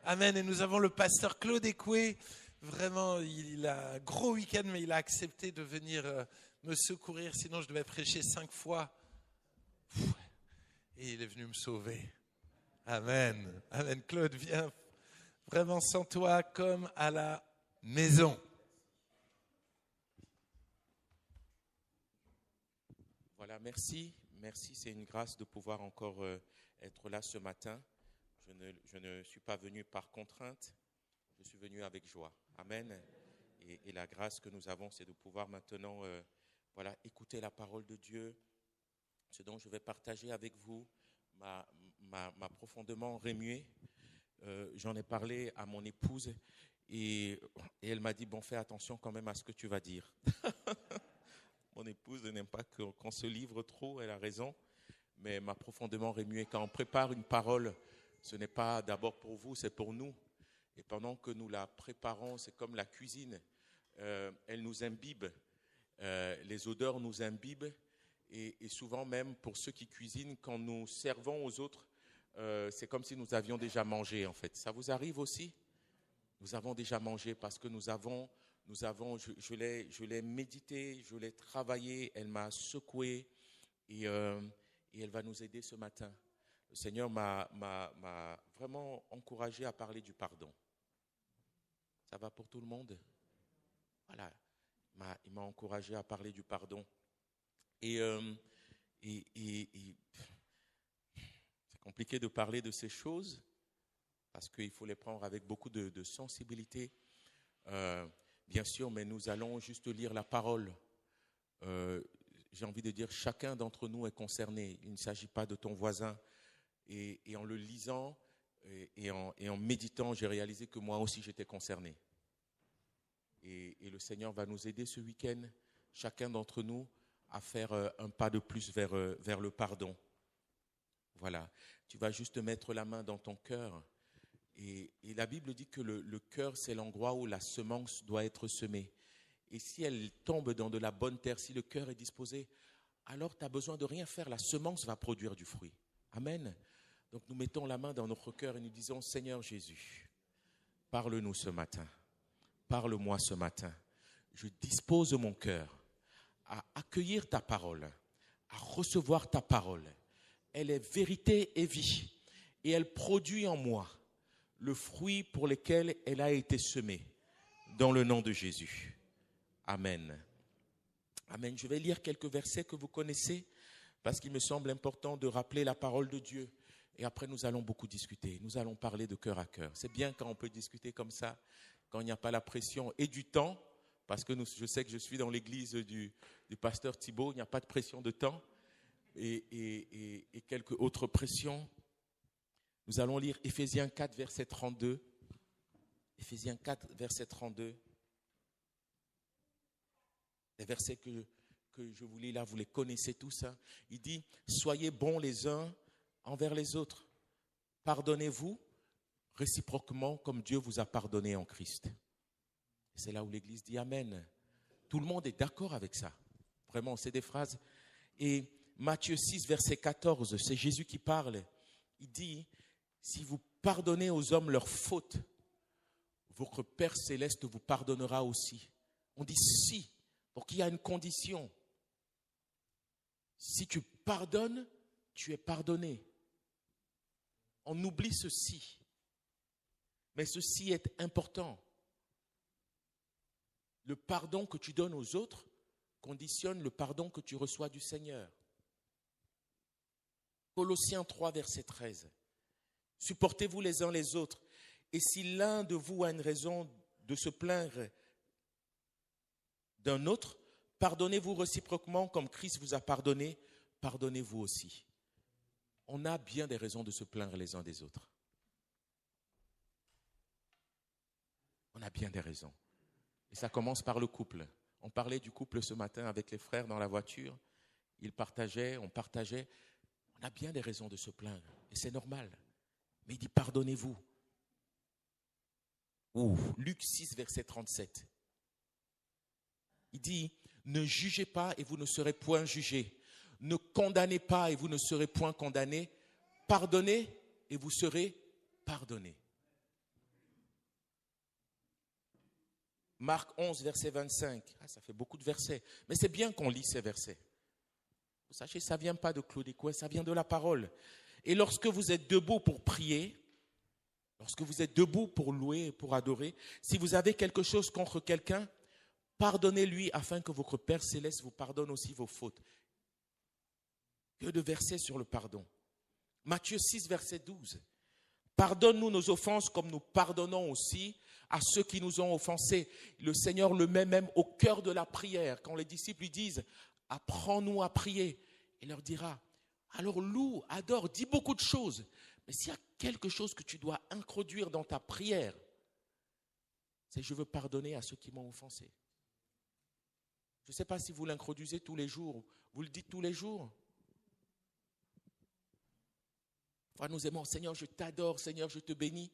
Amen. Et nous avons le pasteur Claude Écoué. Vraiment, il a un gros week-end, mais il a accepté de venir me secourir. Sinon, je devais prêcher 5 fois. Et il est venu me sauver. Amen. Amen. Claude, viens vraiment sans toi comme à la maison. Voilà, merci. Merci, c'est une grâce de pouvoir encore être là ce matin. Je ne suis pas venu par contrainte, je suis venu avec joie. Amen. Et la grâce que nous avons, c'est de pouvoir maintenant écouter la parole de Dieu. Ce dont je vais partager avec vous m'a profondément remué. J'en ai parlé à mon épouse et elle m'a dit, bon, fais attention quand même à ce que tu vas dire. Mon épouse n'aime pas qu'on se livre trop, elle a raison, mais m'a profondément remué. Quand on prépare une parole, ce n'est pas d'abord pour vous, c'est pour nous. Et pendant que nous la préparons, c'est comme la cuisine. Elle nous imbibe, les odeurs nous imbibent. Et souvent même, pour ceux qui cuisinent, quand nous servons aux autres, c'est comme si nous avions déjà mangé, en fait. Ça vous arrive aussi? Nous avons déjà mangé parce que je l'ai médité, je l'ai travaillé, elle m'a secoué et elle va nous aider ce matin. Le Seigneur m'a vraiment encouragé à parler du pardon. Ça va pour tout le monde? Voilà, il m'a encouragé à parler du pardon. Et c'est compliqué de parler de ces choses parce qu'il faut les prendre avec beaucoup de sensibilité. Bien sûr, mais nous allons juste lire la parole. J'ai envie de dire, chacun d'entre nous est concerné. Il ne s'agit pas de ton voisin. Et en le lisant et en méditant, j'ai réalisé que moi aussi j'étais concerné. Et le Seigneur va nous aider ce week-end, chacun d'entre nous, à faire un pas de plus vers le pardon. Voilà. Tu vas juste mettre la main dans ton cœur. Et la Bible dit que le cœur, c'est l'endroit où la semence doit être semée. Et si elle tombe dans de la bonne terre, si le cœur est disposé, alors tu n'as besoin de rien faire. La semence va produire du fruit. Amen. Donc nous mettons la main dans notre cœur et nous disons, Seigneur Jésus, parle-nous ce matin. Parle-moi ce matin. Je dispose mon cœur à accueillir ta parole, à recevoir ta parole. Elle est vérité et vie. Et elle produit en moi le fruit pour lequel elle a été semée, dans le nom de Jésus. Amen. Amen. Je vais lire quelques versets que vous connaissez, parce qu'il me semble important de rappeler la parole de Dieu. Et après, nous allons beaucoup discuter. Nous allons parler de cœur à cœur. C'est bien quand on peut discuter comme ça, quand il n'y a pas la pression et du temps, parce que je sais que je suis dans l'église du pasteur Thibault, il n'y a pas de pression de temps et quelques autres pressions. Nous allons lire Éphésiens 4, verset 32. Éphésiens 4, verset 32. Les versets que je vous lis là, vous les connaissez tous. Hein. Il dit, soyez bons les uns envers les autres. Pardonnez-vous réciproquement comme Dieu vous a pardonné en Christ. C'est là où l'Église dit Amen. Tout le monde est d'accord avec ça. Vraiment, c'est des phrases. Et Matthieu 6, verset 14, c'est Jésus qui parle. Il dit, si vous pardonnez aux hommes leurs fautes, votre Père céleste vous pardonnera aussi. On dit si. Donc il y a une condition. Si tu pardonnes, tu es pardonné. On oublie ceci. Mais ceci est important. Le pardon que tu donnes aux autres conditionne le pardon que tu reçois du Seigneur. Colossiens 3, verset 13. Supportez-vous les uns les autres. Et si l'un de vous a une raison de se plaindre d'un autre, pardonnez-vous réciproquement comme Christ vous a pardonné, pardonnez-vous aussi. On a bien des raisons de se plaindre les uns des autres. On a bien des raisons. Et ça commence par le couple. On parlait du couple ce matin avec les frères dans la voiture. Ils partageaient, on partageait. On a bien des raisons de se plaindre. Et c'est normal. Mais il dit pardonnez-vous. Luc 6, verset 37. Il dit, ne jugez pas et vous ne serez point jugés. Ne condamnez pas et vous ne serez point condamnés. Pardonnez et vous serez pardonnés. Marc 11, verset 25. Ah, ça fait beaucoup de versets. Mais c'est bien qu'on lit ces versets. Vous sachez, ça ne vient pas de Claude Écouet, ça vient de la parole. Et lorsque vous êtes debout pour prier, lorsque vous êtes debout pour louer, pour adorer, si vous avez quelque chose contre quelqu'un, pardonnez-lui afin que votre Père céleste vous pardonne aussi vos fautes. Que de versets sur le pardon. Matthieu 6, verset 12. Pardonne-nous nos offenses comme nous pardonnons aussi à ceux qui nous ont offensés. Le Seigneur le met même au cœur de la prière. Quand les disciples lui disent « Apprends-nous à prier », il leur dira « Alors loue, adore, dis beaucoup de choses. Mais s'il y a quelque chose que tu dois introduire dans ta prière, c'est « Je veux pardonner à ceux qui m'ont offensé ». Je ne sais pas si vous l'introduisez tous les jours. Vous le dites tous les jours. Enfin, nous aimons, Seigneur, je t'adore, Seigneur, je te bénis.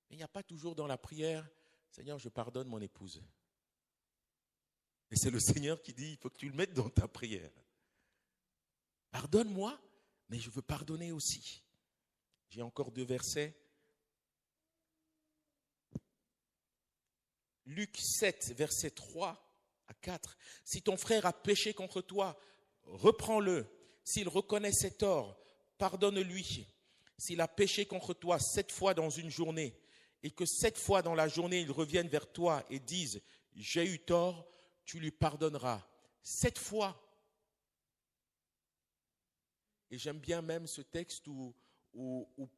Mais il n'y a pas toujours dans la prière, Seigneur, je pardonne mon épouse. Et c'est le Seigneur qui dit, il faut que tu le mettes dans ta prière. Pardonne-moi, mais je veux pardonner aussi. J'ai encore 2 versets. Luc 7, versets 3 à 4. Si ton frère a péché contre toi, reprends-le. S'il reconnaît ses torts, pardonne-lui. S'il a péché contre toi 7 fois dans une journée, et que 7 fois dans la journée, il revienne vers toi et dise « J'ai eu tort », tu lui pardonneras. 7 fois. Et j'aime bien même ce texte où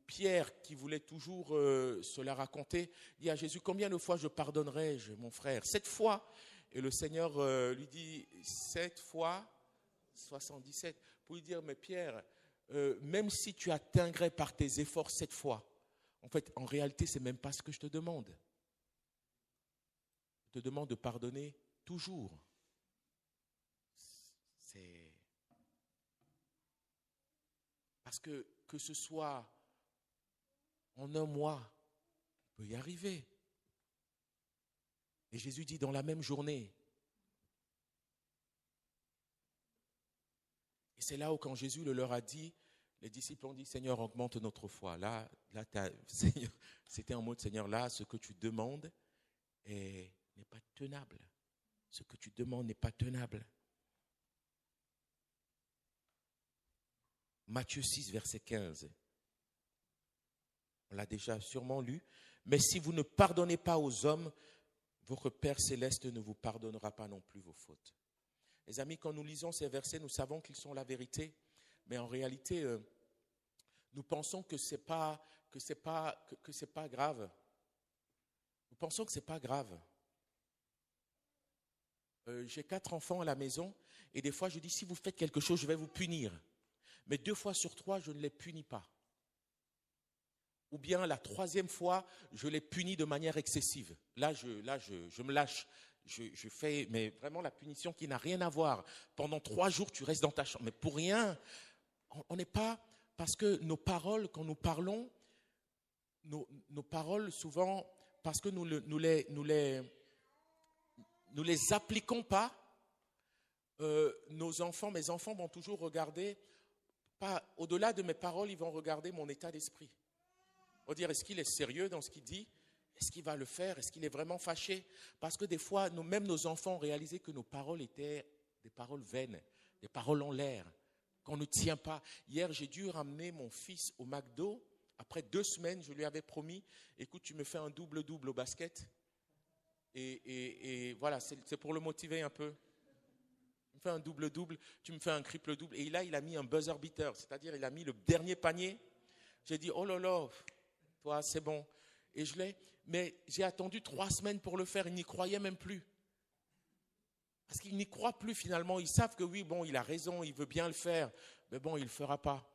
Pierre, qui voulait toujours se la raconter, dit à Jésus « Combien de fois je pardonnerai-je, mon frère ?» 7 fois. Et le Seigneur lui dit « 7 fois 77 ». Pour lui dire « Mais Pierre, même si tu atteindrais par tes efforts 7 fois, en fait, en réalité, ce n'est même pas ce que je te demande. Je te demande de pardonner toujours. C'est parce que ce soit en un mois, on peut y arriver. Et Jésus dit dans la même journée. Et c'est là où quand Jésus le leur a dit, les disciples ont dit, Seigneur, augmente notre foi. Là Seigneur, c'était en mode, Seigneur, là, ce que tu demandes n'est pas tenable. Ce que tu demandes n'est pas tenable. Matthieu 6, verset 15. On l'a déjà sûrement lu. Mais si vous ne pardonnez pas aux hommes, votre Père céleste ne vous pardonnera pas non plus vos fautes. Les amis, quand nous lisons ces versets, nous savons qu'ils sont la vérité. Mais en réalité, nous pensons que c'est pas grave. Nous pensons que c'est pas grave. J'ai 4 enfants à la maison et des fois je dis si vous faites quelque chose, je vais vous punir. Mais 2 fois sur 3, je ne les punis pas. Ou bien la 3e fois, je les punis de manière excessive. Là, je me lâche. Je fais mais vraiment la punition qui n'a rien à voir. Pendant 3 jours, tu restes dans ta chambre. Mais pour rien, on n'est pas... Parce que nos paroles, quand nous parlons, nos paroles, souvent, parce que nous les appliquons pas, mes enfants vont toujours regarder, pas au-delà de mes paroles, ils vont regarder mon état d'esprit. Ils vont dire, est-ce qu'il est sérieux dans ce qu'il dit ? Est-ce qu'il va le faire ? Est-ce qu'il est vraiment fâché ? Parce que des fois, même nos enfants ont réalisé que nos paroles étaient des paroles vaines, des paroles en l'air, qu'on ne tient pas. Hier, j'ai dû ramener mon fils au McDo. Après 2 semaines, je lui avais promis, écoute, tu me fais un double-double au basket. Et voilà, c'est pour le motiver un peu. Tu me fais un double-double, tu me fais un triple-double. Et là, il a mis un buzzer beater, c'est-à-dire il a mis le dernier panier. J'ai dit, oh là là, toi, c'est bon. Et je l'ai, mais j'ai attendu 3 semaines pour le faire. Il n'y croyait même plus. Parce qu'ils n'y croient plus finalement. Ils savent que oui, bon, il a raison, il veut bien le faire. Mais bon, il ne le fera pas.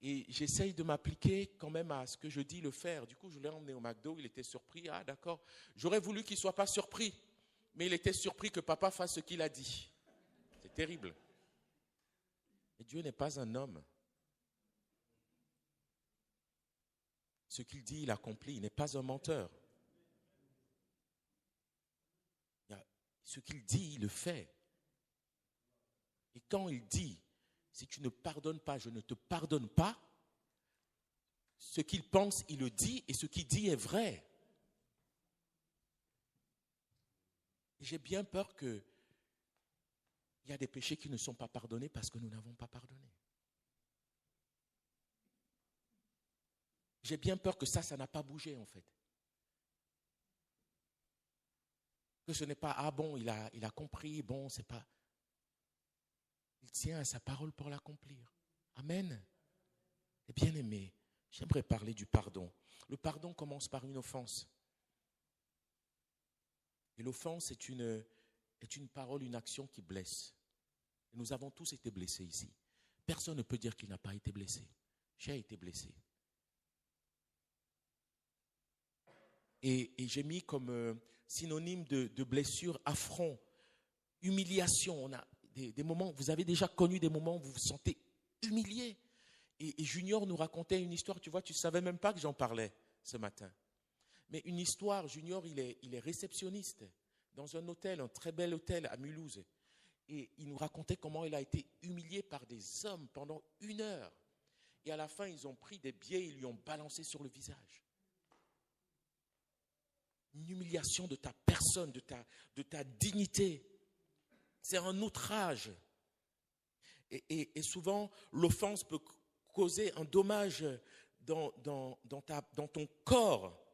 Et j'essaye de m'appliquer quand même à ce que je dis le faire. Du coup, je l'ai emmené au McDo, il était surpris. Ah, d'accord. J'aurais voulu qu'il ne soit pas surpris. Mais il était surpris que papa fasse ce qu'il a dit. C'est terrible. Mais Dieu n'est pas un homme. Ce qu'il dit, il accomplit. Il n'est pas un menteur. Ce qu'il dit, il le fait. Et quand il dit, si tu ne pardonnes pas, je ne te pardonne pas, ce qu'il pense, il le dit, et ce qu'il dit est vrai. Et j'ai bien peur qu'il y a des péchés qui ne sont pas pardonnés parce que nous n'avons pas pardonné. J'ai bien peur que ça n'a pas bougé en fait. Que ce n'est pas, ah bon, il a compris, bon, c'est pas. Il tient à sa parole pour l'accomplir. Amen. Et bien aimé, j'aimerais parler du pardon. Le pardon commence par une offense. Et l'offense est une parole, une action qui blesse. Et nous avons tous été blessés ici. Personne ne peut dire qu'il n'a pas été blessé. J'ai été blessé. Et j'ai mis comme synonyme de blessure, affront, humiliation. On a des moments, vous avez déjà connu des moments où vous vous sentez humilié. Et Junior nous racontait une histoire, tu vois, tu ne savais même pas que j'en parlais ce matin. Mais une histoire, Junior, il est réceptionniste dans un hôtel, un très bel hôtel à Mulhouse. Et il nous racontait comment il a été humilié par des hommes pendant 1 heure. Et à la fin, ils ont pris des biais et ils lui ont balancé sur le visage. Une humiliation de ta personne, de ta dignité. C'est un outrage. Et souvent, l'offense peut causer un dommage dans ton corps,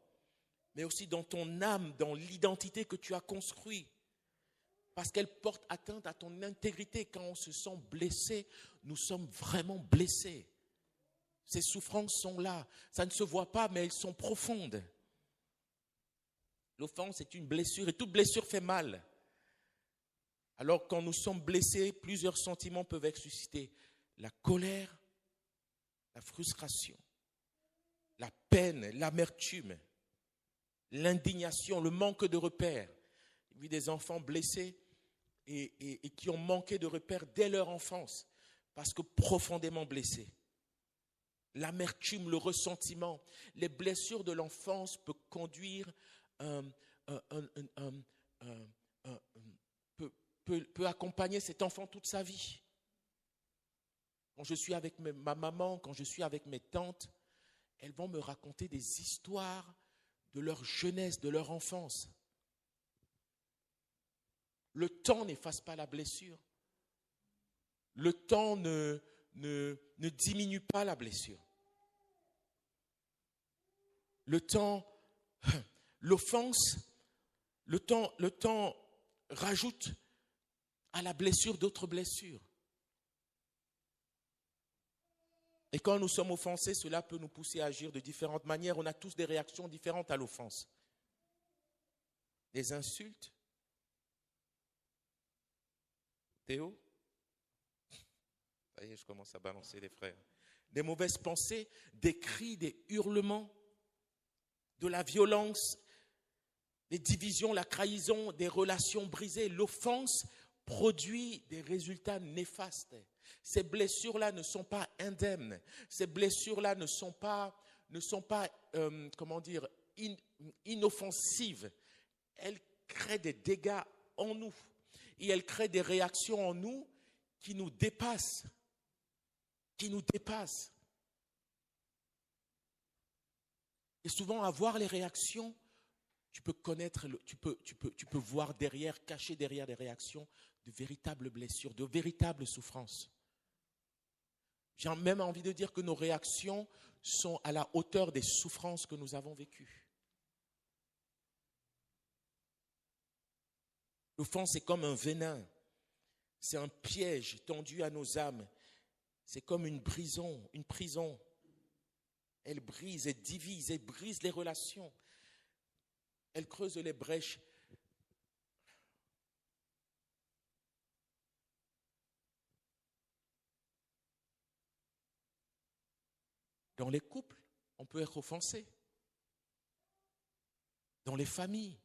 mais aussi dans ton âme, dans l'identité que tu as construite. Parce qu'elle porte atteinte à ton intégrité. Quand on se sent blessé, nous sommes vraiment blessés. Ces souffrances sont là. Ça ne se voit pas, mais elles sont profondes. L'offense est une blessure et toute blessure fait mal. Alors quand nous sommes blessés, plusieurs sentiments peuvent être suscités. La colère, la frustration, la peine, l'amertume, l'indignation, le manque de repères. J'ai vu des enfants blessés et qui ont manqué de repères dès leur enfance parce que profondément blessés. L'amertume, le ressentiment, les blessures de l'enfance peuvent conduire peut accompagner cet enfant toute sa vie. Quand je suis avec ma maman, quand je suis avec mes tantes, elles vont me raconter des histoires de leur jeunesse, de leur enfance. Le temps n'efface pas la blessure. Le temps ne diminue pas la blessure. Le temps, l'offense, le temps rajoute à la blessure d'autres blessures. Et quand nous sommes offensés, cela peut nous pousser à agir de différentes manières. On a tous des réactions différentes à l'offense. Des insultes. Théo? Ça y est, je commence à balancer les frères. Des mauvaises pensées, des cris, des hurlements, de la violence, des divisions, la trahison, des relations brisées. L'offense produit des résultats néfastes. Ces blessures-là ne sont pas indemnes. Ces blessures-là ne sont pas inoffensives. Elles créent des dégâts en nous. Et elles créent des réactions en nous qui nous dépassent. Et souvent, à voir les réactions, tu peux connaître, tu peux voir derrière, cacher derrière les réactions de véritables blessures, de véritables souffrances. J'ai même envie de dire que nos réactions sont à la hauteur des souffrances que nous avons vécues. L'offense est comme un venin, c'est un piège tendu à nos âmes, c'est comme une prison. Elle brise, elle divise, elle brise les relations, elle creuse les brèches. Dans les couples, on peut être offensé. Dans les familles,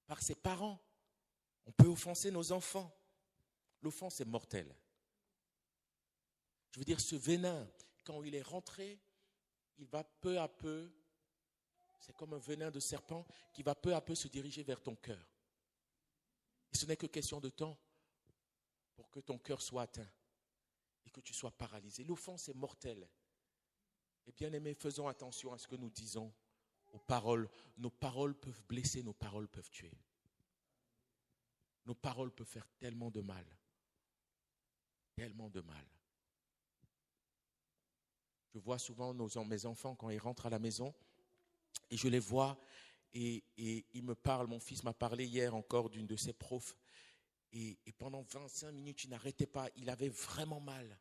par ses parents, on peut offenser nos enfants. L'offense est mortelle. Je veux dire, ce venin, quand il est rentré, il va peu à peu, c'est comme un venin de serpent qui va peu à peu se diriger vers ton cœur. Et ce n'est que question de temps pour que ton cœur soit atteint et que tu sois paralysé. L'offense est mortelle. Et bien aimés, faisons attention à ce que nous disons aux paroles. Nos paroles peuvent blesser, nos paroles peuvent tuer. Nos paroles peuvent faire tellement de mal. Tellement de mal. Je vois souvent mes enfants quand ils rentrent à la maison et je les vois et ils me parlent. Mon fils m'a parlé hier encore d'une de ses profs et pendant 25 minutes, il n'arrêtait pas. Il avait vraiment mal.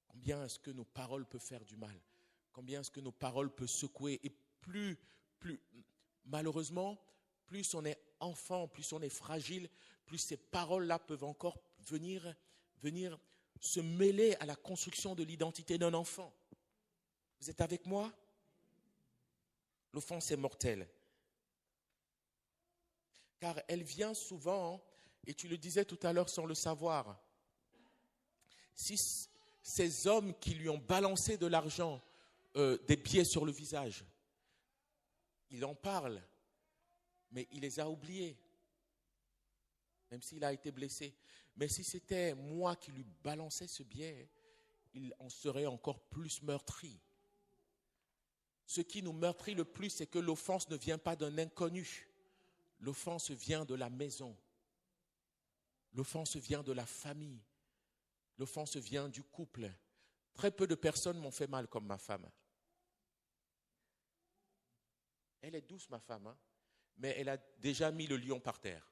Combien est-ce que nos paroles peuvent faire du mal? Combien est-ce que nos paroles peuvent secouer? Et plus malheureusement, plus on est enfant, plus on est fragile, plus ces paroles-là peuvent encore venir se mêler à la construction de l'identité d'un enfant. Vous êtes avec moi? L'offense est mortelle. Car elle vient souvent, et tu le disais tout à l'heure sans le savoir, si ces hommes qui lui ont balancé de l'argent, des billets sur le visage, il en parle, mais il les a oubliés, même s'il a été blessé. Mais si c'était moi qui lui balançais ce billet, il en serait encore plus meurtri. Ce qui nous meurtrit le plus, c'est que l'offense ne vient pas d'un inconnu. L'offense vient de la maison. L'offense vient de la famille. L'offense vient du couple. Très peu de personnes m'ont fait mal comme ma femme. Elle est douce, ma femme, hein, mais elle a déjà mis le lion par terre.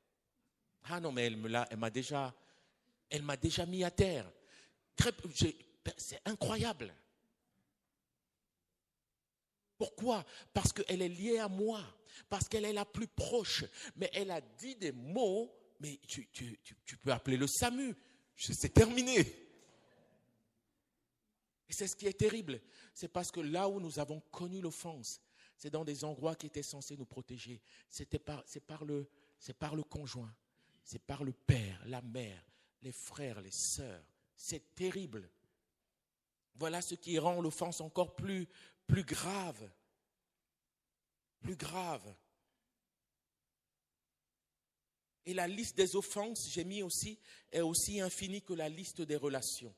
Ah non, mais elle m'a déjà mis à terre. C'est incroyable. Pourquoi? Parce qu'elle est liée à moi, parce qu'elle est la plus proche. Mais elle a dit des mots, mais tu peux appeler le SAMU. C'est terminé. Et c'est ce qui est terrible. C'est parce que là où nous avons connu l'offense, c'est dans des endroits qui étaient censés nous protéger. C'est par le conjoint, c'est par le père, la mère, les frères, les sœurs. C'est terrible. Voilà ce qui rend l'offense encore plus grave. Plus grave. Et la liste des offenses, j'ai mis aussi, est aussi infinie que la liste des relations.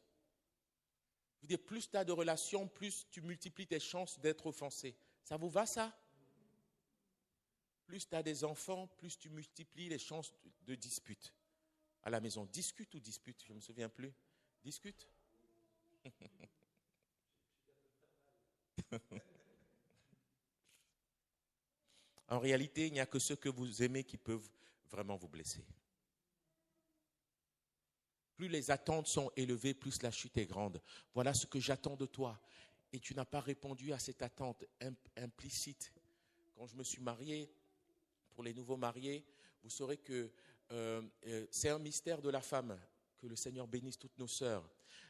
Vous dites, plus tu as de relations, plus tu multiplies tes chances d'être offensé. Ça vous va, ça? Plus tu as des enfants, plus tu multiplies les chances de dispute. À la maison, discute ou dispute? Je ne me souviens plus. Discute? En réalité, il n'y a que ceux que vous aimez qui peuvent vraiment vous blesser. Plus les attentes sont élevées, plus la chute est grande. Voilà ce que j'attends de toi. Et tu n'as pas répondu à cette attente implicite. Quand je me suis marié, pour les nouveaux mariés, vous saurez que c'est un mystère de la femme. Que le Seigneur bénisse toutes nos sœurs.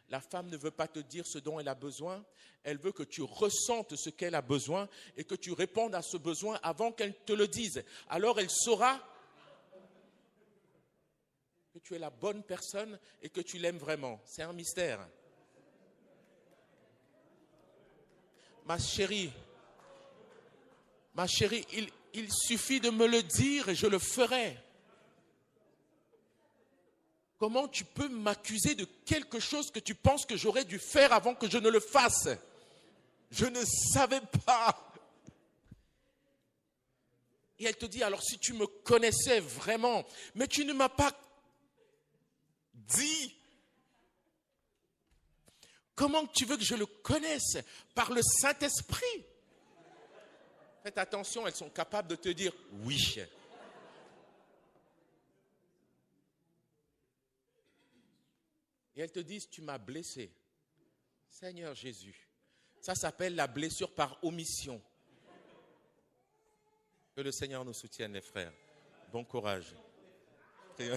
La femme ne veut pas te dire ce dont elle a besoin. Elle veut que tu ressentes ce qu'elle a besoin et que tu répondes à ce besoin avant qu'elle te le dise. Alors elle saura que tu es la bonne personne et que tu l'aimes vraiment. C'est un mystère. Ma chérie, il suffit de me le dire et je le ferai. Comment tu peux m'accuser de quelque chose que tu penses que j'aurais dû faire avant que je ne le fasse? Je ne savais pas. Et elle te dit, alors si tu me connaissais vraiment, mais tu ne m'as pas dit. Comment tu veux que je le connaisse? Par le Saint-Esprit. Faites attention, elles sont capables de te dire oui. Et elles te disent, tu m'as blessé. Seigneur Jésus, ça s'appelle la blessure par omission. Que le Seigneur nous soutienne, les frères. Bon courage. Tu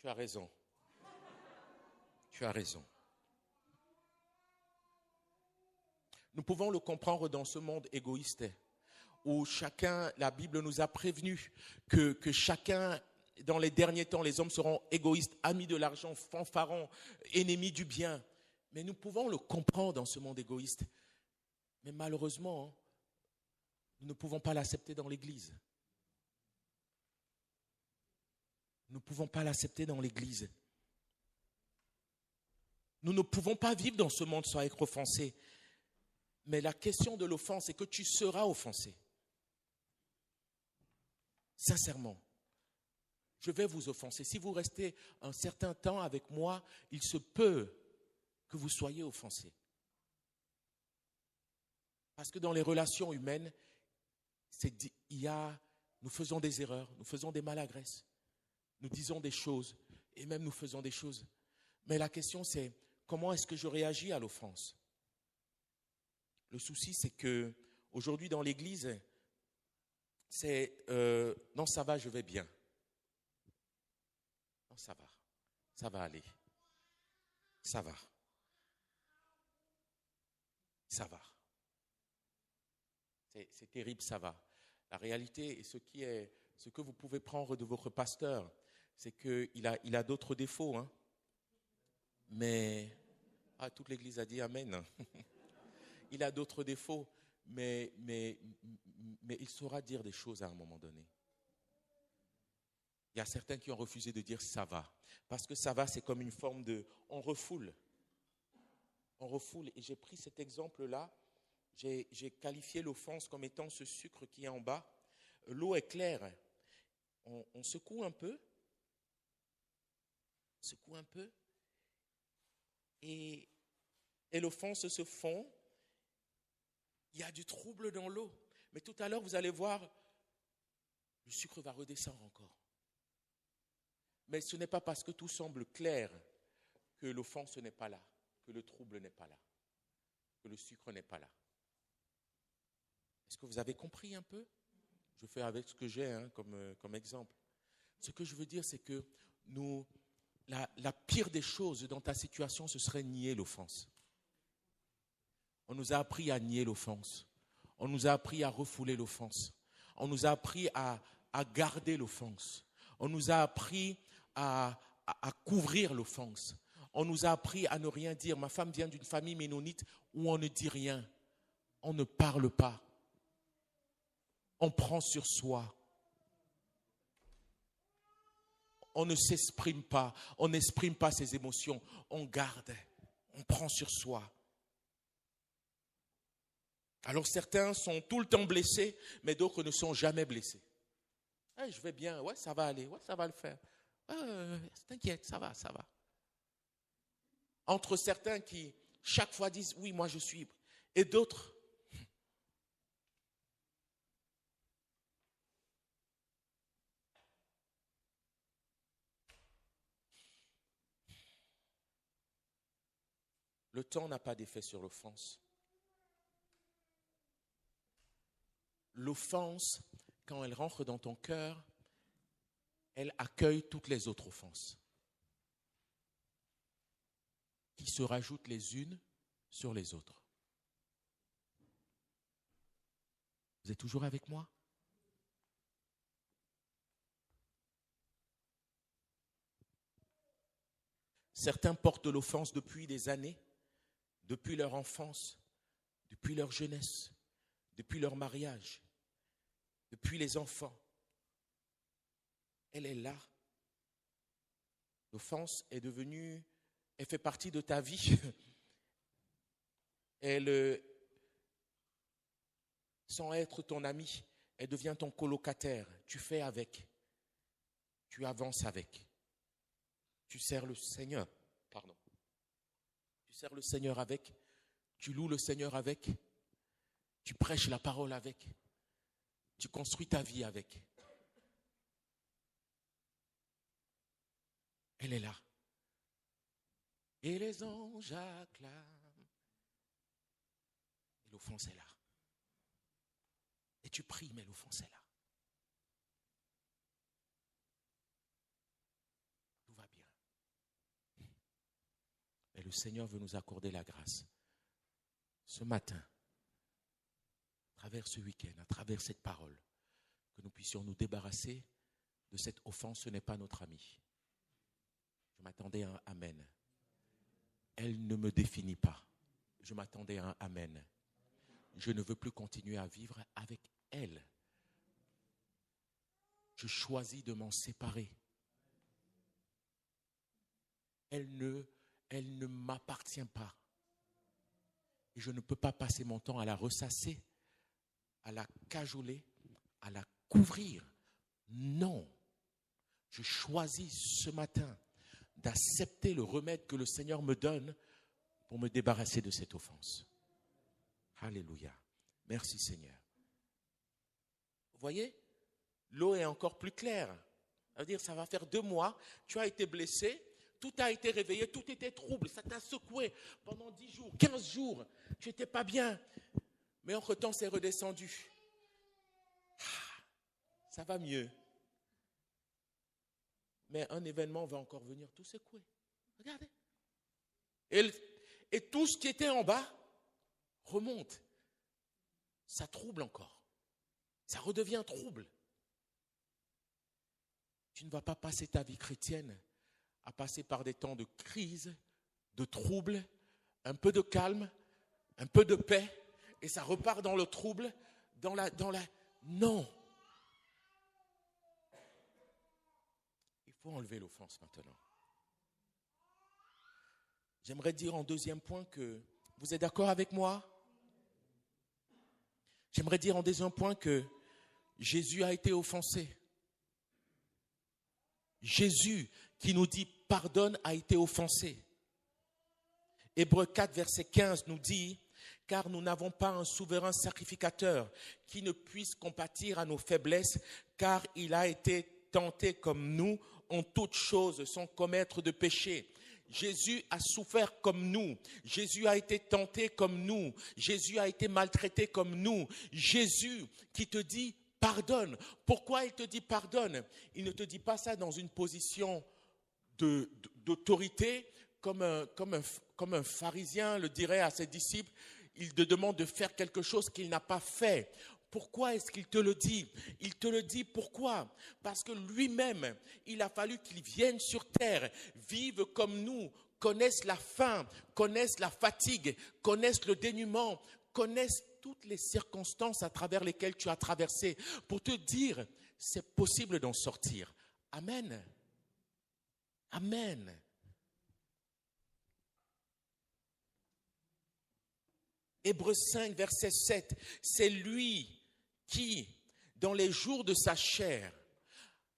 as raison. Tu as raison. Nous pouvons le comprendre dans ce monde égoïste où chacun, la Bible nous a prévenu que chacun, dans les derniers temps, les hommes seront égoïstes, amis de l'argent, fanfarons, ennemis du bien. Mais nous pouvons le comprendre dans ce monde égoïste. Mais malheureusement, nous ne pouvons pas l'accepter dans l'Église. Nous ne pouvons pas l'accepter dans l'Église. Nous ne pouvons pas vivre dans ce monde sans être offensés. Mais la question de l'offense, c'est que tu seras offensé. Sincèrement, je vais vous offenser. Si vous restez un certain temps avec moi, il se peut que vous soyez offensés. Parce que dans les relations humaines, nous faisons des erreurs, nous faisons des maladresses, nous disons des choses et même nous faisons des choses. Mais la question c'est, comment est-ce que je réagis à l'offense? Le souci c'est que aujourd'hui dans l'église, c'est non ça va, je vais bien. Non ça va aller. Ça va. C'est terrible, ça va. La réalité et ce que vous pouvez prendre de votre pasteur, c'est qu'il a d'autres défauts. Hein. Mais, toute l'église a dit amen. Il a d'autres défauts, mais il saura dire des choses à un moment donné. Il y a certains qui ont refusé de dire ça va. Parce que ça va, c'est comme une forme de... On refoule. Et j'ai pris cet exemple-là. J'ai qualifié l'offense comme étant ce sucre qui est en bas. L'eau est claire. On secoue un peu. Et l'offense se fond. Il y a du trouble dans l'eau. Mais tout à l'heure, vous allez voir, le sucre va redescendre encore. Mais ce n'est pas parce que tout semble clair que l'offense n'est pas là, que le trouble n'est pas là, que le sucre n'est pas là. Est-ce que vous avez compris un peu? Je fais avec ce que j'ai comme exemple. Ce que je veux dire, c'est que la pire des choses dans ta situation, ce serait nier l'offense. On nous a appris à nier l'offense. On nous a appris à refouler l'offense. On nous a appris à garder l'offense. On nous a appris à couvrir l'offense. On nous a appris à ne rien dire. Ma femme vient d'une famille ménonite où on ne dit rien. On ne parle pas. On prend sur soi. On ne s'exprime pas. On n'exprime pas ses émotions. On garde. On prend sur soi. Alors certains sont tout le temps blessés, mais d'autres ne sont jamais blessés. Hey, je vais bien, ouais, ça va aller, ouais, ça va le faire. T'inquiète, ça va. Entre certains qui, chaque fois, disent, oui, moi je suis, et d'autres, le temps n'a pas d'effet sur l'offense. L'offense, quand elle rentre dans ton cœur, elle accueille toutes les autres offenses qui se rajoutent les unes sur les autres. Vous êtes toujours avec moi? Certains portent l'offense depuis des années, depuis leur enfance, depuis leur jeunesse, depuis leur mariage, depuis les enfants. Elle est là. L'offense est devenue, elle fait partie de ta vie. Elle, sans être ton ami, elle devient ton colocataire. Tu fais avec. Tu avances avec. Tu sers le Seigneur. Tu sers le Seigneur avec. Tu loues le Seigneur avec. Tu prêches la parole avec. Tu construis ta vie avec. Elle est là. Et les anges acclament. Et l'offense est là. Et tu pries, mais l'offense est là. Tout va bien. Et le Seigneur veut nous accorder la grâce. Ce matin, à travers ce week-end, à travers cette parole, que nous puissions nous débarrasser de cette offense. Ce n'est pas notre ami. Je m'attendais à un amen. Elle ne me définit pas. Je m'attendais à un amen. Je ne veux plus continuer à vivre avec elle. Je choisis de m'en séparer. Elle elle ne m'appartient pas. Et je ne peux pas passer mon temps à la ressasser, à la cajoler, à la couvrir. Non. Je choisis ce matin d'accepter le remède que le Seigneur me donne pour me débarrasser de cette offense. Alléluia. Merci Seigneur. Vous voyez, l'eau est encore plus claire. Ça veut dire, ça va faire 2 mois, tu as été blessé, tout a été réveillé, tout était trouble, ça t'a secoué pendant 10 jours, 15 jours, tu n'étais pas bien. Mais entre-temps, c'est redescendu. Ça va mieux. Mais un événement va encore venir tout secouer. Regardez. Et tout ce qui était en bas remonte. Ça trouble encore. Ça redevient trouble. Tu ne vas pas passer ta vie chrétienne à passer par des temps de crise, de trouble, un peu de calme, un peu de paix, et ça repart dans le trouble, dans la... Non. Il faut enlever l'offense maintenant. J'aimerais dire en deuxième point que, vous êtes d'accord avec moi? J'aimerais dire en deuxième point que Jésus a été offensé. Jésus qui nous dit pardonne a été offensé. Hébreux 4 verset 15 nous dit car nous n'avons pas un souverain sacrificateur qui ne puisse compatir à nos faiblesses car il a été tenté comme nous en toutes choses sans commettre de péché. Jésus a souffert comme nous. Jésus a été tenté comme nous. Jésus a été maltraité comme nous. Jésus qui te dit pardonne. Pourquoi il te dit pardonne? Il ne te dit pas ça dans une position d'autorité comme un pharisien le dirait à ses disciples. Il te demande de faire quelque chose qu'il n'a pas fait. Pourquoi est-ce qu'il te le dit? Il te le dit pourquoi? Parce que lui-même, il a fallu qu'il vienne sur terre, vive comme nous, connaisse la faim, connaisse la fatigue, connaisse le dénuement, connaisse toutes les circonstances à travers lesquelles tu as traversé pour te dire, c'est possible d'en sortir. Amen. Amen. Hébreux 5, verset 7, c'est lui qui, dans les jours de sa chair,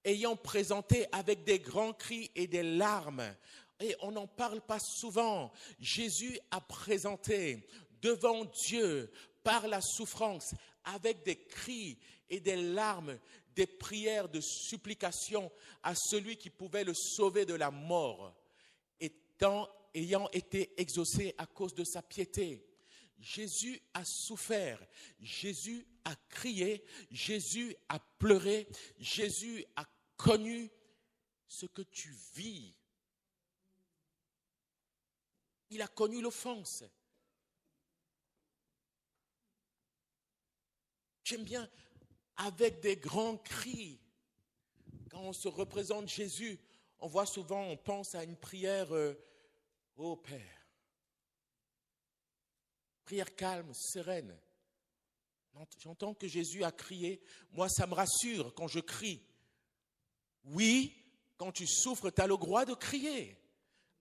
ayant présenté avec des grands cris et des larmes, et on n'en parle pas souvent, Jésus a présenté devant Dieu, par la souffrance, avec des cris et des larmes, des prières de supplication à celui qui pouvait le sauver de la mort, ayant été exaucé à cause de sa piété. Jésus a souffert, Jésus a crié, Jésus a pleuré, Jésus a connu ce que tu vis. Il a connu l'offense. J'aime bien avec des grands cris. Quand on se représente Jésus, on voit souvent, on pense à une prière ô Père. Prière calme, sereine. J'entends que Jésus a crié. Moi, ça me rassure quand je crie. Oui, quand tu souffres, tu as le droit de crier.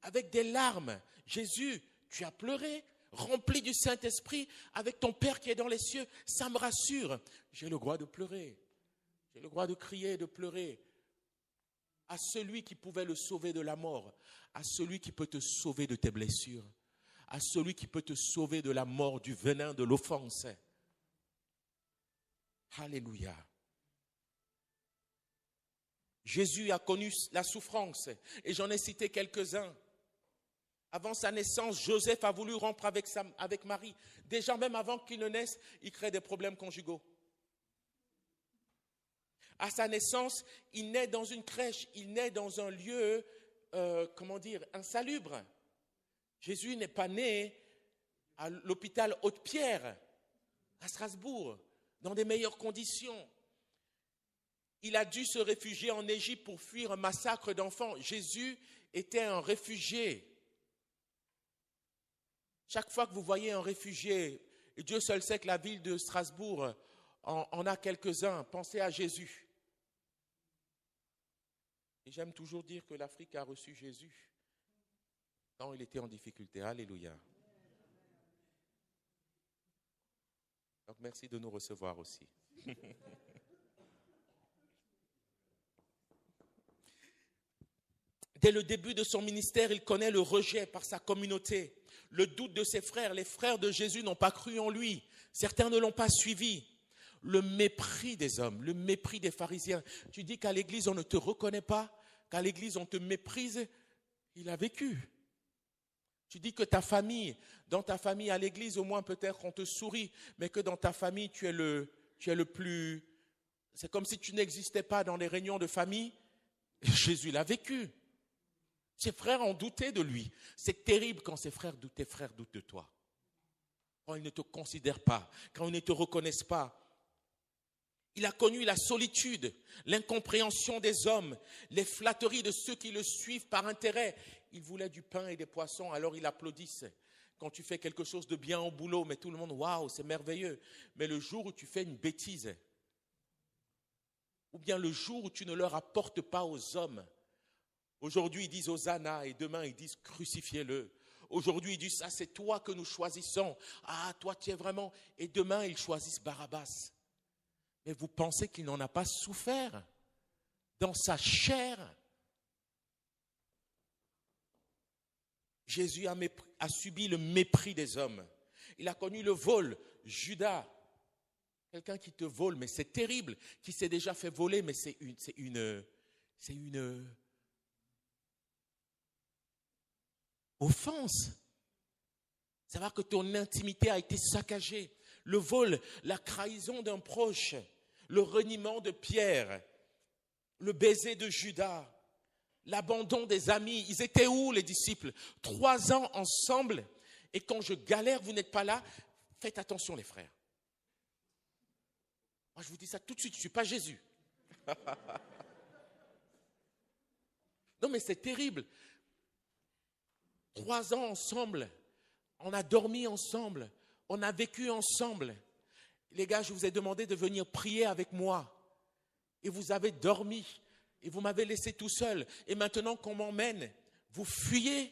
Avec des larmes. Jésus, tu as pleuré, rempli du Saint-Esprit, avec ton Père qui est dans les cieux. Ça me rassure. J'ai le droit de pleurer. J'ai le droit de crier et de pleurer. À celui qui pouvait le sauver de la mort. À celui qui peut te sauver de tes blessures. À celui qui peut te sauver de la mort, du venin, de l'offense. Alléluia. Jésus a connu la souffrance et j'en ai cité quelques-uns. Avant sa naissance, Joseph a voulu rompre avec Marie. Déjà même avant qu'il ne naisse, il crée des problèmes conjugaux. À sa naissance, il naît dans une crèche, il naît dans un lieu, insalubre. Jésus n'est pas né à l'hôpital Haute-Pierre, à Strasbourg, dans des meilleures conditions. Il a dû se réfugier en Égypte pour fuir un massacre d'enfants. Jésus était un réfugié. Chaque fois que vous voyez un réfugié, et Dieu seul sait que la ville de Strasbourg en a quelques-uns, pensez à Jésus. Et j'aime toujours dire que l'Afrique a reçu Jésus. Quand il était en difficulté. Alléluia. Donc merci de nous recevoir aussi. Dès le début de son ministère, il connaît le rejet par sa communauté, le doute de ses frères. Les frères de Jésus n'ont pas cru en lui. Certains ne l'ont pas suivi. Le mépris des hommes, le mépris des pharisiens. Tu dis qu'à l'église, on ne te reconnaît pas, qu'à l'église, on te méprise. Il a vécu. Tu dis que ta famille, dans ta famille, à l'église, au moins peut-être on te sourit, mais que dans ta famille, tu es le plus... C'est comme si tu n'existais pas dans les réunions de famille. Jésus l'a vécu. Ses frères ont douté de lui. C'est terrible quand tes frères doutent de toi. Quand ils ne te considèrent pas, quand ils ne te reconnaissent pas. Il a connu la solitude, l'incompréhension des hommes, les flatteries de ceux qui le suivent par intérêt. Il voulait du pain et des poissons, alors il applaudissait. Quand tu fais quelque chose de bien au boulot, mais tout le monde, waouh, c'est merveilleux. Mais le jour où tu fais une bêtise, ou bien le jour où tu ne leur apportes pas aux hommes, aujourd'hui ils disent Hosanna et demain ils disent crucifiez-le. Aujourd'hui ils disent ça c'est toi que nous choisissons. Ah toi tu es vraiment... Et demain ils choisissent Barabbas. Mais vous pensez qu'il n'en a pas souffert dans sa chair? Jésus a subi le mépris des hommes. Il a connu le vol. Judas, quelqu'un qui te vole, mais c'est terrible, qui s'est déjà fait voler, mais c'est une offense. Savoir que ton intimité a été saccagée. Le vol, la trahison d'un proche, le reniement de Pierre, le baiser de Judas, l'abandon des amis. Ils étaient où les disciples? 3 ans ensemble. Et quand je galère, vous n'êtes pas là. Faites attention les frères. Moi je vous dis ça tout de suite, je ne suis pas Jésus. Non mais c'est terrible. 3 ans ensemble. On a dormi ensemble. On a vécu ensemble. Les gars, je vous ai demandé de venir prier avec moi. Et vous avez dormi. Et vous m'avez laissé tout seul. Et maintenant qu'on m'emmène, vous fuyez.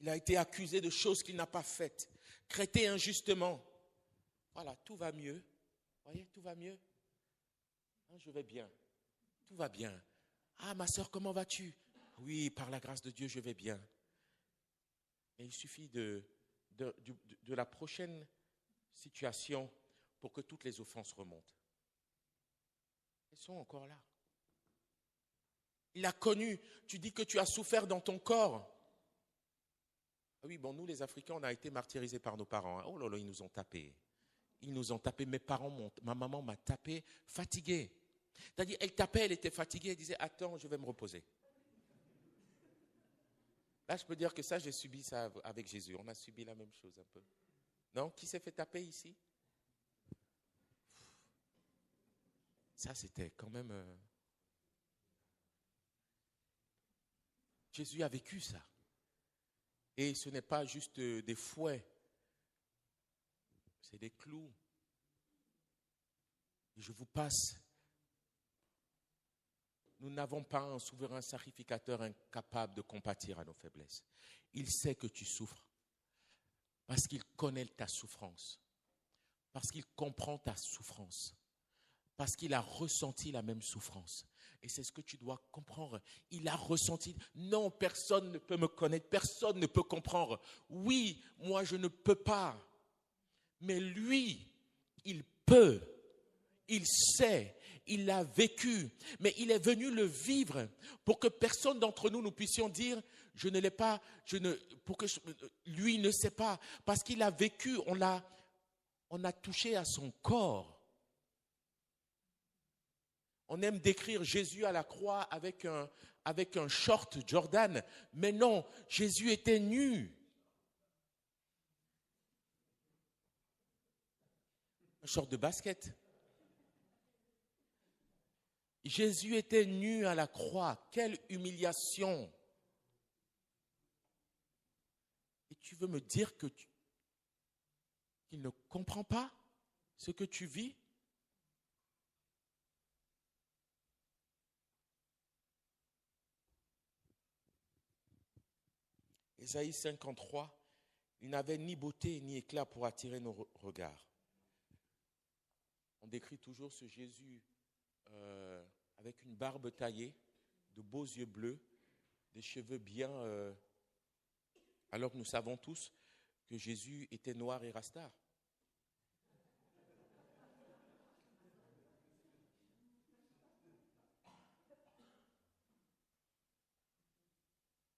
Il a été accusé de choses qu'il n'a pas faites. Traité injustement. Voilà, tout va mieux. Vous voyez, tout va mieux. Je vais bien. Tout va bien. Ah, ma soeur, comment vas-tu? Oui, par la grâce de Dieu, je vais bien. Et il suffit de la prochaine situation pour que toutes les offenses remontent. Elles sont encore là. Il a connu. Tu dis que tu as souffert dans ton corps. Ah oui, bon, nous les Africains, on a été martyrisés par nos parents. Oh là là, ils nous ont tapés. Ils nous ont tapés. Ma maman m'a tapé, fatiguée. C'est-à-dire, elle tapait, elle était fatiguée, elle disait, attends, je vais me reposer. Là, je peux dire que ça, j'ai subi ça avec Jésus. On a subi la même chose un peu. Non? Qui s'est fait taper ici? Ça, c'était quand même... Jésus a vécu ça. Et ce n'est pas juste des fouets. C'est des clous. Et je vous passe. Nous n'avons pas un souverain sacrificateur incapable de compatir à nos faiblesses. Il sait que tu souffres. Parce qu'il connaît ta souffrance. Parce qu'il comprend ta souffrance. Parce qu'il a ressenti la même souffrance. Et c'est ce que tu dois comprendre. Il a ressenti. Non, personne ne peut me connaître. Personne ne peut comprendre. Oui, moi je ne peux pas. Mais lui, il peut. Il sait. Il l'a vécu. Mais il est venu le vivre pour que personne d'entre nous puissions dire je ne l'ai pas. Lui ne sait pas. Parce qu'il a vécu. On a touché à son corps. On aime décrire Jésus à la croix avec un short Jordan. Mais non, Jésus était nu. Un short de basket. Jésus était nu à la croix. Quelle humiliation. Et tu veux me dire qu'il ne comprend pas ce que tu vis? Isaïe 53, il n'avait ni beauté ni éclat pour attirer nos regards. On décrit toujours ce Jésus avec une barbe taillée, de beaux yeux bleus, des cheveux bien... alors que nous savons tous que Jésus était noir et rasta.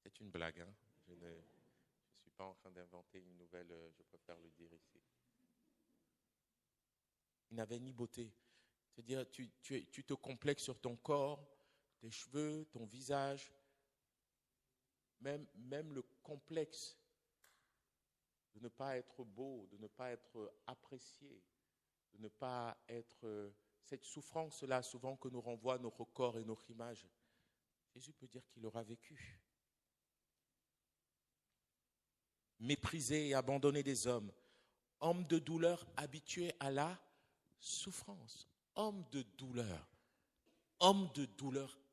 C'est une blague, hein? Je ne suis pas en train d'inventer une nouvelle, je préfère le dire ici. Il n'avait ni beauté. C'est-à-dire, tu te complexes sur ton corps, tes cheveux, ton visage, même le complexe de ne pas être beau, de ne pas être apprécié, de ne pas être... cette souffrance-là, souvent, que nous renvoient notre corps et notre image, Jésus peut dire qu'il aura vécu. Méprisé et abandonné des hommes, homme de douleur habitué à la souffrance, homme de douleur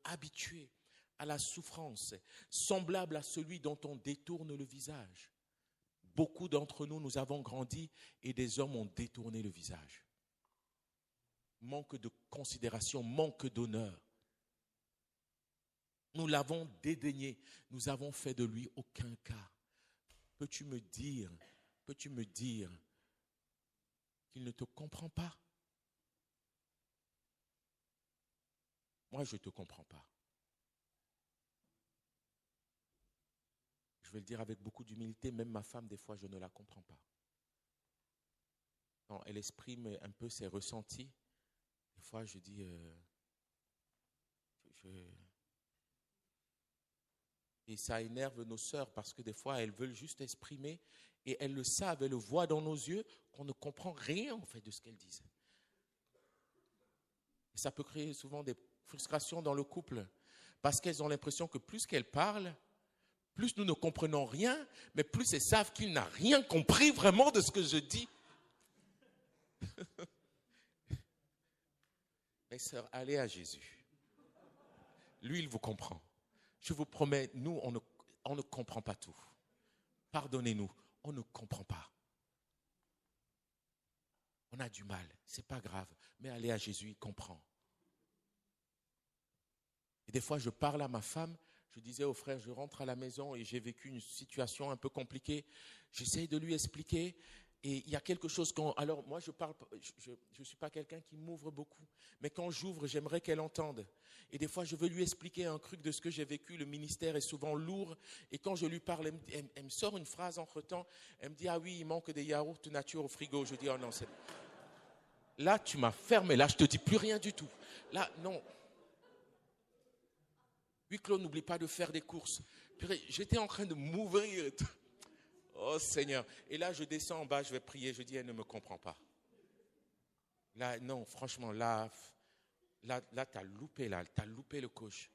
habitué à la souffrance, semblable à celui dont on détourne le visage. Beaucoup d'entre nous, nous avons grandi et des hommes ont détourné le visage. Manque de considération, manque d'honneur. Nous l'avons dédaigné, nous avons fait de lui aucun cas. Peux-tu me dire qu'il ne te comprend pas? Moi, je ne te comprends pas. Je vais le dire avec beaucoup d'humilité, même ma femme, des fois, je ne la comprends pas. Quand elle exprime un peu ses ressentis, des fois, je dis... Et ça énerve nos sœurs parce que des fois, elles veulent juste exprimer et elles le savent, elles le voient dans nos yeux qu'on ne comprend rien en fait de ce qu'elles disent. Et ça peut créer souvent des frustrations dans le couple parce qu'elles ont l'impression que plus qu'elles parlent, plus nous ne comprenons rien, mais plus elles savent qu'il n'a rien compris vraiment de ce que je dis. Mes sœurs, allez à Jésus. Lui, il vous comprend. Je vous promets, nous, on ne comprend pas tout. Pardonnez-nous, on ne comprend pas. On a du mal, c'est pas grave, mais allez à Jésus, il comprend. Et des fois, je parle à ma femme, je disais au frère, je rentre à la maison et j'ai vécu une situation un peu compliquée. J'essaye de lui expliquer et il y a quelque chose alors moi, je suis pas quelqu'un qui m'ouvre beaucoup, mais quand j'ouvre, j'aimerais qu'elle entende. Et des fois, je veux lui expliquer un truc de ce que j'ai vécu. Le ministère est souvent lourd. Et quand je lui parle, elle me sort une phrase entre-temps. Elle me dit, ah oui, il manque des yaourts nature au frigo. Je dis, oh non, c'est... Là, tu m'as fermé. Là, je te dis plus rien du tout. Là, non. Oui, Claude, n'oublie pas de faire des courses. J'étais en train de m'ouvrir. Oh Seigneur. Et là, je descends en bas, je vais prier. Je dis, elle ne me comprend pas. Là, non, franchement, là, tu as loupé le coche.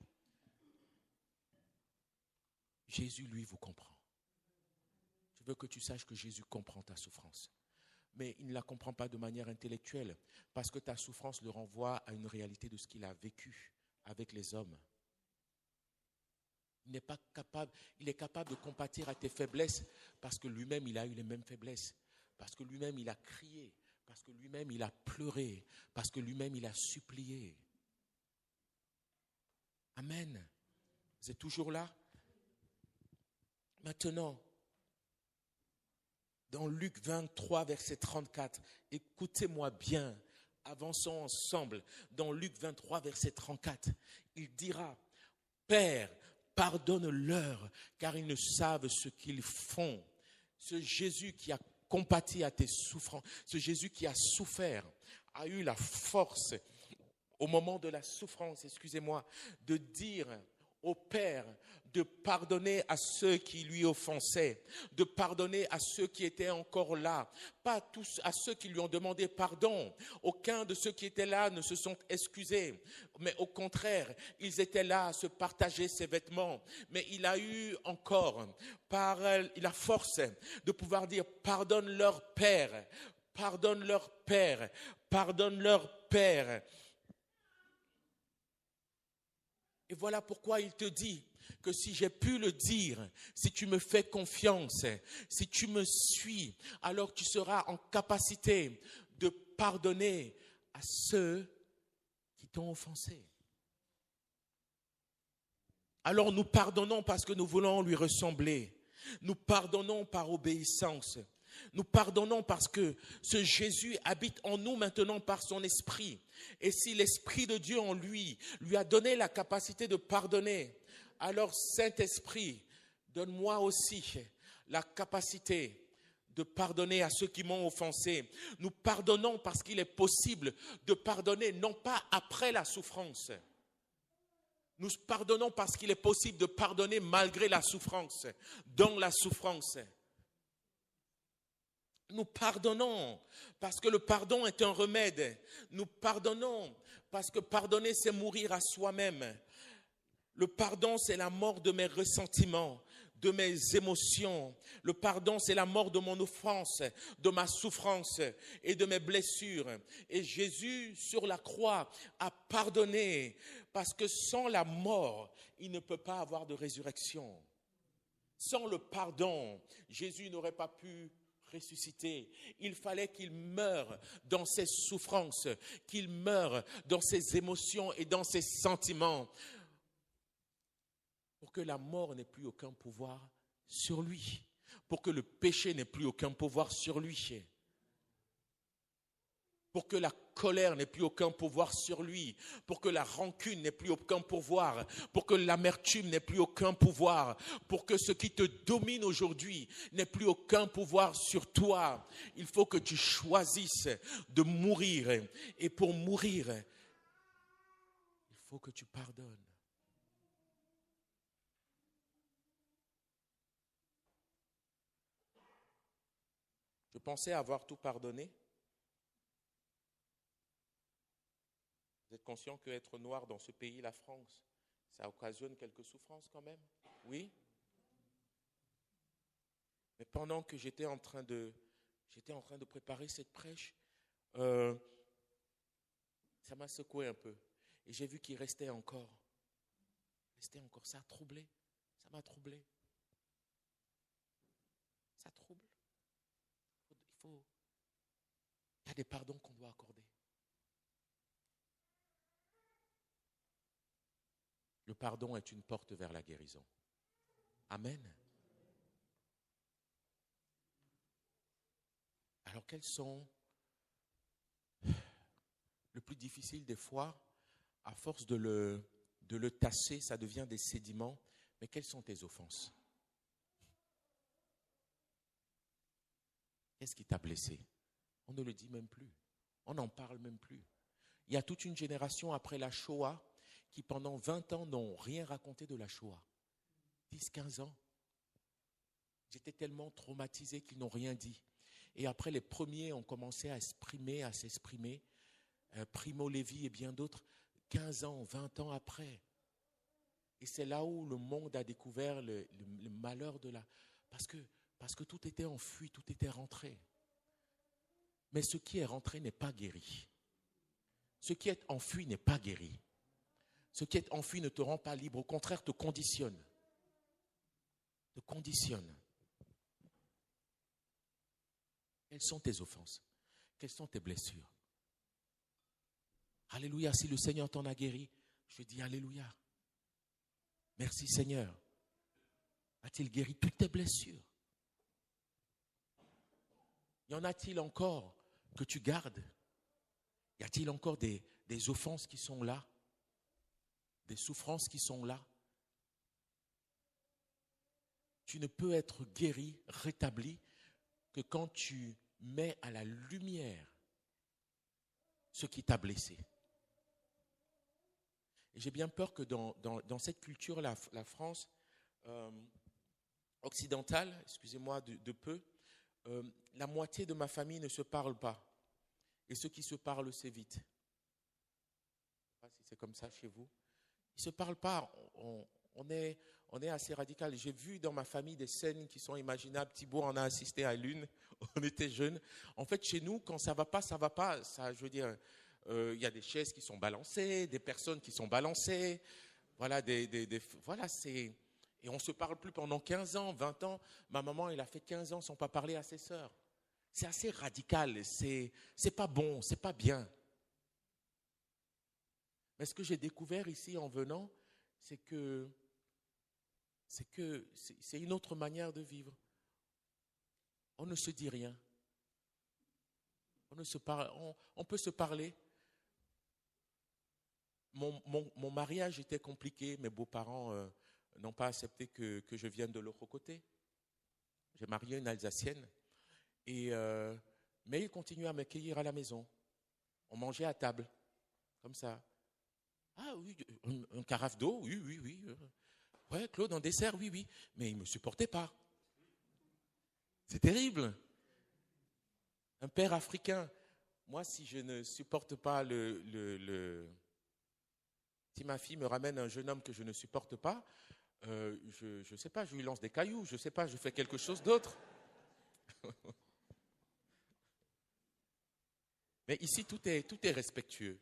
Jésus, lui, vous comprend. Je veux que tu saches que Jésus comprend ta souffrance. Mais il ne la comprend pas de manière intellectuelle, parce que ta souffrance le renvoie à une réalité de ce qu'il a vécu avec les hommes. Il est capable de compatir à tes faiblesses, parce que lui-même, il a eu les mêmes faiblesses, parce que lui-même, il a crié. Parce que lui-même, il a pleuré. Parce que lui-même, il a supplié. Amen. Vous êtes toujours là? Maintenant, dans Luc 23, verset 34, écoutez-moi bien, avançons ensemble. Dans Luc 23, verset 34, il dira, Père, pardonne-leur, car ils ne savent ce qu'ils font. Ce Jésus qui a compati à tes souffrances, ce Jésus qui a souffert, a eu la force au moment de la souffrance, de dire au Père de pardonner à ceux qui lui offensaient, de pardonner à ceux qui étaient encore là, pas tous à ceux qui lui ont demandé pardon. Aucun de ceux qui étaient là ne se sont excusés, mais au contraire, ils étaient là à se partager ses vêtements. Mais il a eu encore, par la force de pouvoir dire pardonne leur Père, pardonne leur Père, pardonne leur Père. Et Et voilà pourquoi il te dit que si j'ai pu le dire, si tu me fais confiance, si tu me suis, alors tu seras en capacité de pardonner à ceux qui t'ont offensé. Alors nous pardonnons parce que nous voulons lui ressembler. Nous pardonnons par obéissance. Nous pardonnons parce que ce Jésus habite en nous maintenant par son esprit. Et si l'Esprit de Dieu en lui a donné la capacité de pardonner, alors Saint-Esprit, donne-moi aussi la capacité de pardonner à ceux qui m'ont offensé. Nous pardonnons parce qu'il est possible de pardonner, non pas après la souffrance. Nous pardonnons parce qu'il est possible de pardonner malgré la souffrance, dans la souffrance. Nous pardonnons parce que le pardon est un remède. Nous pardonnons parce que pardonner, c'est mourir à soi-même. Le pardon, c'est la mort de mes ressentiments, de mes émotions. Le pardon, c'est la mort de mon offense, de ma souffrance et de mes blessures. Et Jésus, sur la croix, a pardonné parce que sans la mort, il ne peut pas avoir de résurrection. Sans le pardon, Jésus n'aurait pas pu ressusciter. Il fallait qu'il meure dans ses souffrances, qu'il meure dans ses émotions et dans ses sentiments, pour que la mort n'ait plus aucun pouvoir sur lui, pour que le péché n'ait plus aucun pouvoir sur lui, pour que la colère n'ait plus aucun pouvoir sur lui, pour que la rancune n'ait plus aucun pouvoir, pour que l'amertume n'ait plus aucun pouvoir, pour que ce qui te domine aujourd'hui n'ait plus aucun pouvoir sur toi. Il faut que tu choisisses de mourir. Et pour mourir, il faut que tu pardonnes. Je pensais avoir tout pardonné. Vous êtes conscient qu'être noir dans ce pays, la France, ça occasionne quelques souffrances quand même? Oui. Mais pendant que j'étais en train de préparer cette prêche, ça m'a secoué un peu. Et j'ai vu qu'il restait encore. Ça a troublé. Ça m'a troublé. Ça trouble. Il y a des pardons qu'on doit accorder. Le pardon est une porte vers la guérison. Amen. Alors quels sont, le plus difficile des fois, à force de le tasser, ça devient des sédiments, mais quelles sont tes offenses? Qu'est-ce qui t'a blessé? On ne le dit même plus. On n'en parle même plus. Il y a toute une génération après la Shoah qui pendant 20 ans n'ont rien raconté de la Shoah. 10, 15 ans. J'étais tellement traumatisé qu'ils n'ont rien dit. Et après, les premiers ont commencé à s'exprimer. Primo Levi et bien d'autres, 15 ans, 20 ans après. Et c'est là où le monde a découvert le malheur de la... Parce que tout était enfui, tout était rentré. Mais ce qui est rentré n'est pas guéri. Ce qui est enfui n'est pas guéri. Ce qui est enfui ne te rend pas libre, au contraire, te conditionne. Te conditionne. Quelles sont tes offenses? Quelles sont tes blessures? Alléluia, si le Seigneur t'en a guéri, je dis Alléluia. Merci Seigneur. A-t-il guéri toutes tes blessures? Y en a-t-il encore que tu gardes? Y a-t-il encore des offenses qui sont là? Des souffrances qui sont là? Tu ne peux être guéri, rétabli, que quand tu mets à la lumière ce qui t'a blessé. Et j'ai bien peur que dans cette culture, la France occidentale, excusez-moi de peu, la moitié de ma famille ne se parle pas. Et ceux qui se parlent s'évitent. Je ne sais pas si c'est comme ça chez vous. Ils ne se parlent pas. On est assez radical. J'ai vu dans ma famille des scènes qui sont imaginables. Thibaut en a assisté à l'une. On était jeunes. En fait, chez nous, quand ça ne va pas, ça ne va pas. Ça, je veux dire, il y a des chaises qui sont balancées, des personnes qui sont balancées. Voilà, voilà, c'est... Et on ne se parle plus pendant 15 ans, 20 ans. Ma maman, elle a fait 15 ans sans pas parler à ses sœurs. C'est assez radical, c'est pas bon, c'est pas bien. Mais ce que j'ai découvert ici en venant, c'est une autre manière de vivre. On ne se dit rien. On peut se parler. Mon mariage était compliqué. Mes beaux-parents n'ont pas accepté que je vienne de l'autre côté. J'ai marié une Alsacienne. Mais ils continuaient à m'accueillir à la maison. On mangeait à table, comme ça. Ah oui, un carafe d'eau, oui. Ouais, Claude, un dessert, oui. Mais ils ne me supportaient pas. C'est terrible. Un père africain. Moi, si je ne supporte pas si ma fille me ramène un jeune homme que je ne supporte pas, je ne sais pas, je lui lance des cailloux, je ne sais pas, je fais quelque chose d'autre. Mais ici, tout est respectueux.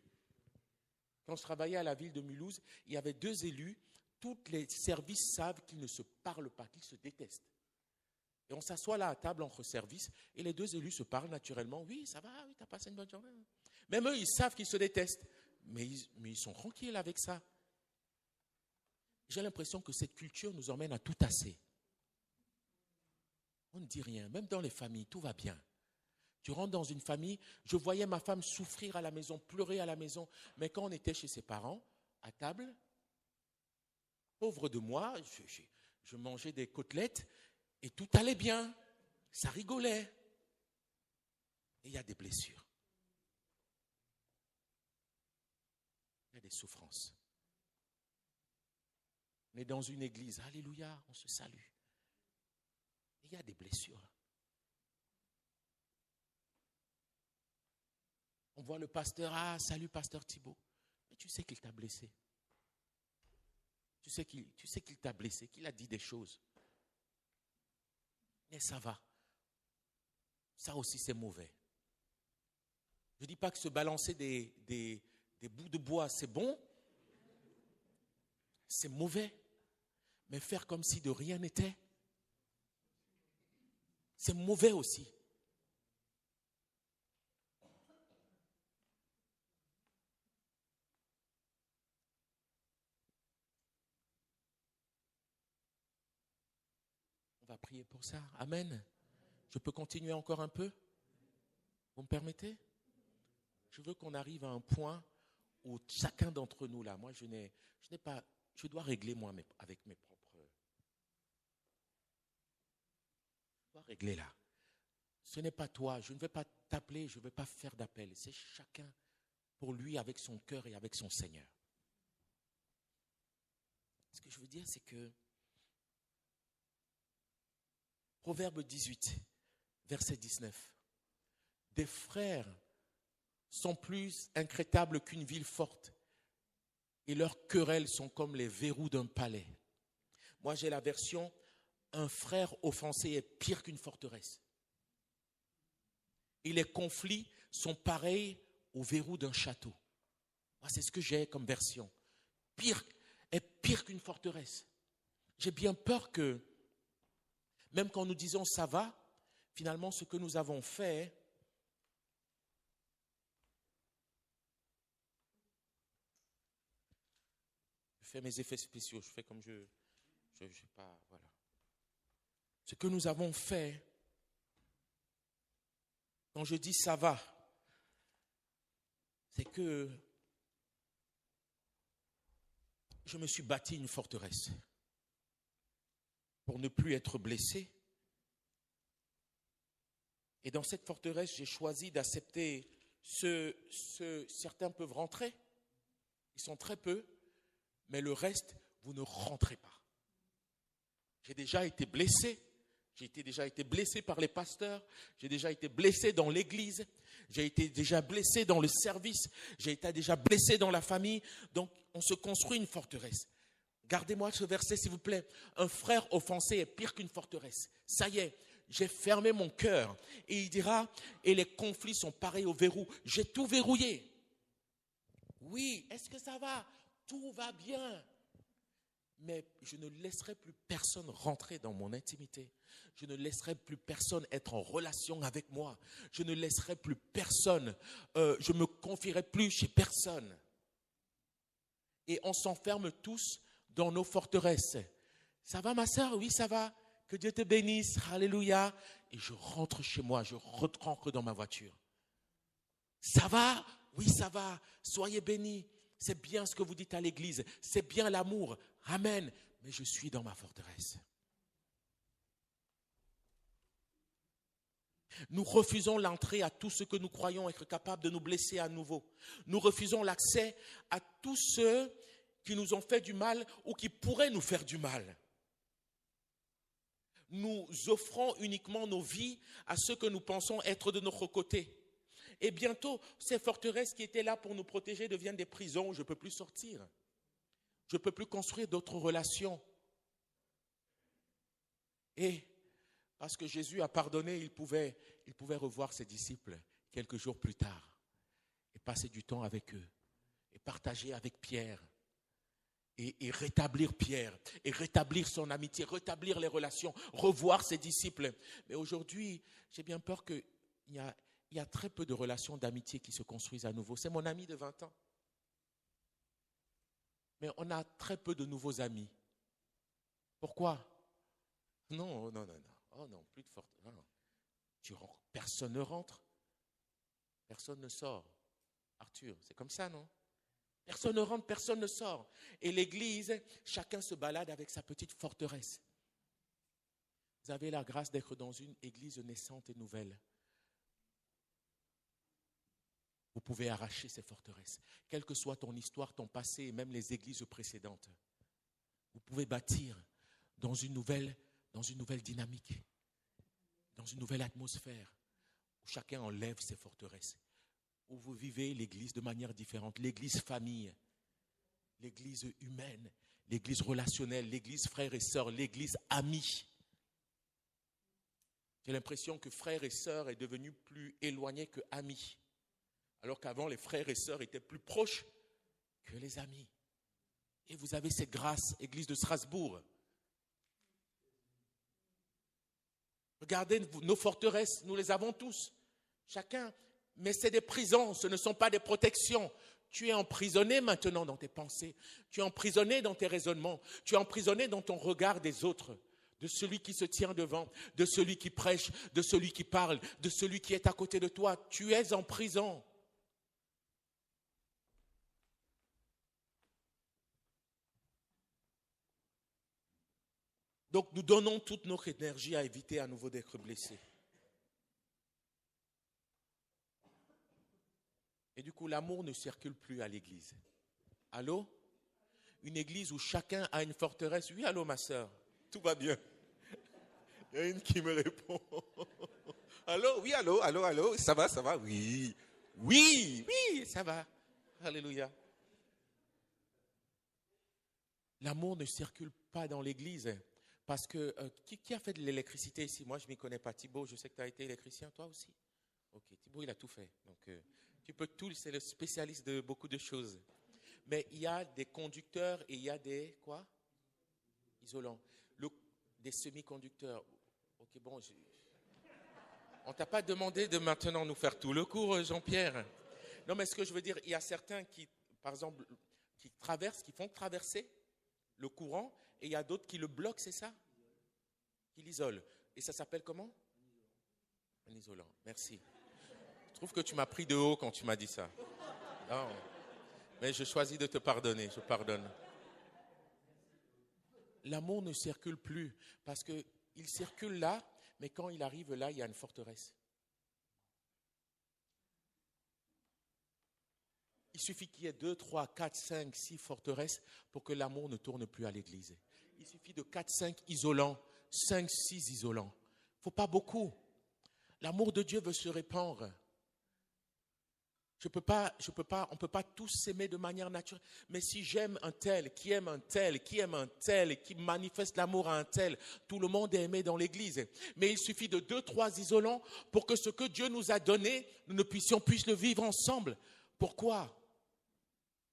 Quand je travaillais à la ville de Mulhouse, il y avait 2 élus. Tous les services savent qu'ils ne se parlent pas, qu'ils se détestent. Et on s'assoit là à table entre services et les 2 élus se parlent naturellement. Oui, ça va, oui, tu as passé une bonne journée. Même eux, ils savent qu'ils se détestent. Mais ils sont tranquilles avec ça. J'ai l'impression que cette culture nous emmène à tout tasser. On ne dit rien. Même dans les familles, tout va bien. Tu rentres dans une famille, je voyais ma femme souffrir à la maison, pleurer à la maison. Mais quand on était chez ses parents, à table, pauvre de moi, je mangeais des côtelettes et tout allait bien. Ça rigolait. Et il y a des blessures. Il y a des souffrances. On est dans une église, alléluia, on se salue. Et il y a des blessures. On voit le pasteur, salut pasteur Thibault. Mais tu sais qu'il t'a blessé. Tu sais qu'il t'a blessé, qu'il a dit des choses. Mais ça va. Ça aussi, c'est mauvais. Je ne dis pas que se balancer des bouts de bois, c'est bon. C'est mauvais. Mais faire comme si de rien n'était, c'est mauvais aussi. On va prier pour ça. Amen. Je peux continuer encore un peu? Vous me permettez? Je veux qu'on arrive à un point où chacun d'entre nous, là, moi, je n'ai pas, je dois régler moi avec mes propres. Je dois régler là. Ce n'est pas toi, je ne vais pas t'appeler, je ne vais pas faire d'appel. C'est chacun pour lui avec son cœur et avec son Seigneur. Ce que je veux dire, c'est que Proverbe 18, verset 19. Des frères sont plus incrétables qu'une ville forte et leurs querelles sont comme les verrous d'un palais. Moi, j'ai la version, un frère offensé est pire qu'une forteresse. Et les conflits sont pareils aux verrous d'un château. Moi, c'est ce que j'ai comme version. Pire qu'une forteresse. J'ai bien peur que, même quand nous disons ça va, finalement, ce que nous avons fait, je fais mes effets spéciaux, je fais comme je sais pas, voilà. Ce que nous avons fait, quand je dis ça va, c'est que je me suis bâti une forteresse pour ne plus être blessé. Et dans cette forteresse, j'ai choisi d'accepter certains peuvent rentrer, ils sont très peu, mais le reste, vous ne rentrez pas. J'ai déjà été blessé. J'ai déjà été blessé par les pasteurs. J'ai déjà été blessé dans l'église. J'ai été déjà blessé dans le service. J'ai été déjà blessé dans la famille. Donc, on se construit une forteresse. Gardez-moi ce verset, s'il vous plaît. Un frère offensé est pire qu'une forteresse. Ça y est, j'ai fermé mon cœur. Et il dira, et les conflits sont pareils au verrou. J'ai tout verrouillé. Oui, est-ce que ça va? Tout va bien. mais je ne laisserai plus personne rentrer dans mon intimité. Je ne laisserai plus personne être en relation avec moi. Je ne laisserai plus personne, je ne me confierai plus chez personne. Et on s'enferme tous dans nos forteresses. Ça va ma sœur? Oui, ça va. Que Dieu te bénisse. Alléluia. Et je rentre chez moi, je rentre dans ma voiture. Ça va? Oui, ça va. Soyez bénis. C'est bien ce que vous dites à l'église. C'est bien l'amour. Amen. Mais je suis dans ma forteresse. Nous refusons l'entrée à tout ce que nous croyons être capables de nous blesser à nouveau. Nous refusons l'accès à tous ceux qui nous ont fait du mal ou qui pourraient nous faire du mal. Nous offrons uniquement nos vies à ceux que nous pensons être de notre côté. Et bientôt, ces forteresses qui étaient là pour nous protéger deviennent des prisons où je ne peux plus sortir. Je ne peux plus construire d'autres relations. Et parce que Jésus a pardonné, il pouvait revoir ses disciples quelques jours plus tard et passer du temps avec eux et partager avec Pierre et rétablir Pierre et rétablir son amitié, rétablir les relations, revoir ses disciples. Mais aujourd'hui, j'ai bien peur qu'il y a très peu de relations d'amitié qui se construisent à nouveau. C'est mon ami de 20 ans. Mais on a très peu de nouveaux amis. Pourquoi? Non. Oh non, plus de forte. Personne ne rentre. Personne ne sort. Arthur, c'est comme ça, non? Personne ne rentre, personne ne sort. Et l'église, chacun se balade avec sa petite forteresse. Vous avez la grâce d'être dans une église naissante et nouvelle. Vous pouvez arracher ces forteresses. Quelle que soit ton histoire, ton passé et même les églises précédentes. Vous pouvez bâtir dans une nouvelle dynamique, dans une nouvelle atmosphère, où chacun enlève ses forteresses, où vous vivez l'église de manière différente, l'église famille, l'église humaine, l'église relationnelle, l'église frères et sœurs, l'église amis. J'ai l'impression que frères et sœurs est devenu plus éloigné que amis, alors qu'avant les frères et sœurs étaient plus proches que les amis. Et vous avez cette grâce, église de Strasbourg. Regardez nos forteresses, nous les avons tous, chacun. Mais c'est des prisons, ce ne sont pas des protections. Tu es emprisonné maintenant dans tes pensées, tu es emprisonné dans tes raisonnements, tu es emprisonné dans ton regard des autres, de celui qui se tient devant, de celui qui prêche, de celui qui parle, de celui qui est à côté de toi. Tu es en prison. Donc nous donnons toute notre énergie à éviter à nouveau d'être blessés. Et du coup, l'amour ne circule plus à l'église. Allô? Une église où chacun a une forteresse. Oui, allô ma sœur? Tout va bien. Il y a une qui me répond. Allô? Oui, allô? Ça va? Oui, ça va. Alléluia. L'amour ne circule pas dans l'église. Parce que, qui a fait de l'électricité ici? Moi, je ne m'y connais pas. Thibaut, je sais que tu as été électricien, toi aussi? Ok, Thibaut, il a tout fait. Donc, tu peux tout, c'est le spécialiste de beaucoup de choses. Mais il y a des conducteurs et il y a des, quoi? Isolants. Des semi-conducteurs. Ok, bon, on ne t'a pas demandé de maintenant nous faire tout le cours, Jean-Pierre. Non, mais ce que je veux dire, il y a certains qui, par exemple, qui font traverser le courant, et il y a d'autres qui le bloquent, c'est ça? Qui l'isolent. Et ça s'appelle comment? Un isolant. Merci. Je trouve que tu m'as pris de haut quand tu m'as dit ça. Non. Mais je choisis de te pardonner. Je pardonne. L'amour ne circule plus parce qu'il circule là, mais quand il arrive là, il y a une forteresse. Il suffit qu'il y ait 2, 3, 4, 5, 6 forteresses pour que l'amour ne tourne plus à l'église. Il suffit de 4, 5 isolants, 5, 6 isolants. Il ne faut pas beaucoup. L'amour de Dieu veut se répandre. On ne peut pas tous s'aimer de manière naturelle. Mais si j'aime un tel, qui aime un tel, qui aime un tel, qui manifeste l'amour à un tel, tout le monde est aimé dans l'église. Mais il suffit de 2, 3 isolants pour que ce que Dieu nous a donné, nous puissions le vivre ensemble. Pourquoi?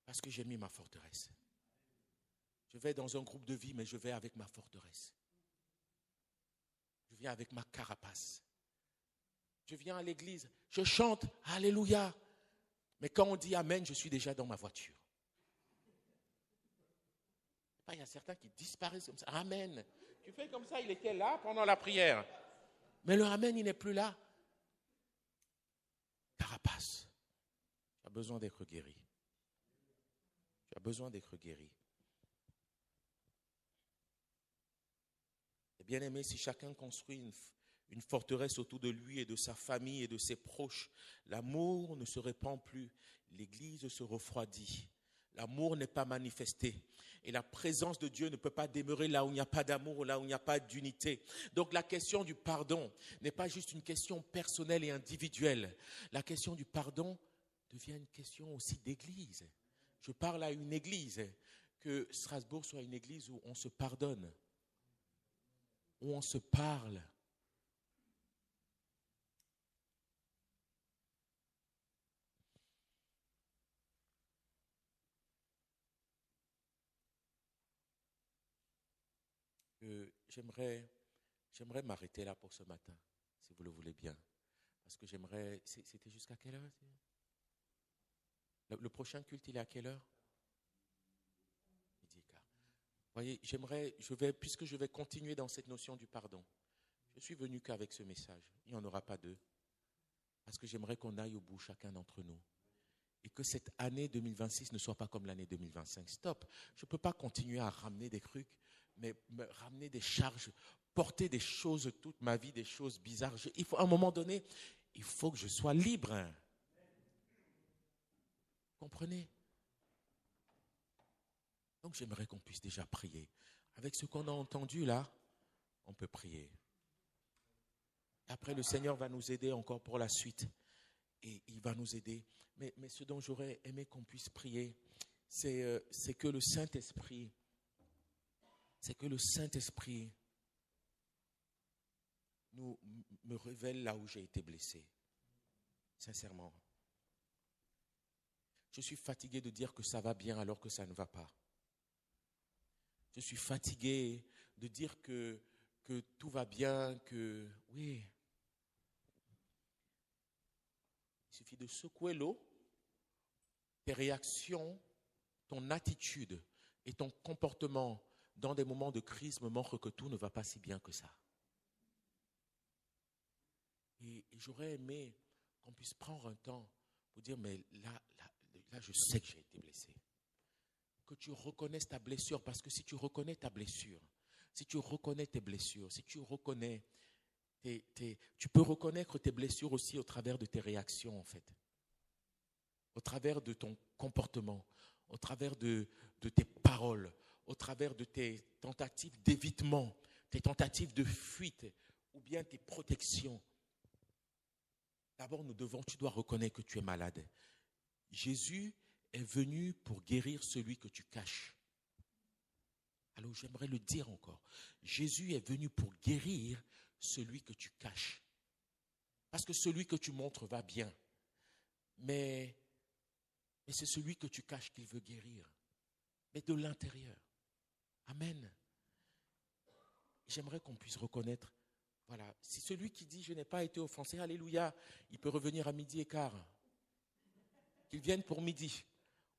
Parce que j'ai mis ma forteresse. Je vais dans un groupe de vie, mais je vais avec ma forteresse. Je viens avec ma carapace. Je viens à l'église, je chante, alléluia. Mais quand on dit amen, je suis déjà dans ma voiture. Il y a certains qui disparaissent comme ça. Amen. Tu fais comme ça, il était là pendant la prière. Mais le amen, il n'est plus là. Carapace. Tu as besoin d'être guéri. Tu as besoin d'être guéri. Et bien aimé, si chacun construit une forteresse autour de lui et de sa famille et de ses proches, l'amour ne se répand plus. L'église se refroidit. L'amour n'est pas manifesté. Et la présence de Dieu ne peut pas demeurer là où il n'y a pas d'amour, là où il n'y a pas d'unité. Donc la question du pardon n'est pas juste une question personnelle et individuelle. La question du pardon devient une question aussi d'église. Je parle à une église. Que Strasbourg soit une église où on se pardonne, où on se parle. J'aimerais m'arrêter là pour ce matin, si vous le voulez bien. Parce que c'était jusqu'à quelle heure? Le prochain culte, il est à quelle heure? Midi et quart. Voyez, puisque je vais continuer dans cette notion du pardon, je suis venu qu'avec ce message. Il n'y en aura pas deux. Parce que j'aimerais qu'on aille au bout, chacun d'entre nous. Et que cette année 2026 ne soit pas comme l'année 2025. Stop. Je ne peux pas continuer à ramener des trucs, mais me ramener des charges, porter des choses toute ma vie, des choses bizarres. À un moment donné, il faut que je sois libre. Comprenez? Donc j'aimerais qu'on puisse déjà prier. Avec ce qu'on a entendu là, on peut prier. Après, le Seigneur va nous aider encore pour la suite. Et il va nous aider. Mais ce dont j'aurais aimé qu'on puisse prier, c'est que le Saint-Esprit me révèle là où j'ai été blessé. Sincèrement. Je suis fatigué de dire que ça va bien alors que ça ne va pas. Je suis fatigué de dire que tout va bien, que oui. Il suffit de secouer l'eau, tes réactions, ton attitude et ton comportement dans des moments de crise me montrent que tout ne va pas si bien que ça. Et j'aurais aimé qu'on puisse prendre un temps pour dire, mais là, je sais que j'ai été blessé. Que tu reconnaisses ta blessure, parce que si tu reconnais ta blessure, si tu reconnais tes blessures, si tu reconnais, tu peux reconnaître tes blessures aussi au travers de tes réactions en fait. Au travers de ton comportement, au travers de tes paroles, au travers de tes tentatives d'évitement, tes tentatives de fuite ou bien tes protections. D'abord, tu dois reconnaître que tu es malade. Jésus est venu pour guérir celui que tu caches. Alors, j'aimerais le dire encore. Jésus est venu pour guérir celui que tu caches. Parce que celui que tu montres va bien. Mais c'est celui que tu caches qu'il veut guérir. Mais de l'intérieur. Amen. J'aimerais qu'on puisse reconnaître, voilà, si celui qui dit « je n'ai pas été offensé », alléluia, il peut revenir à midi et quart. Qu'il vienne pour midi.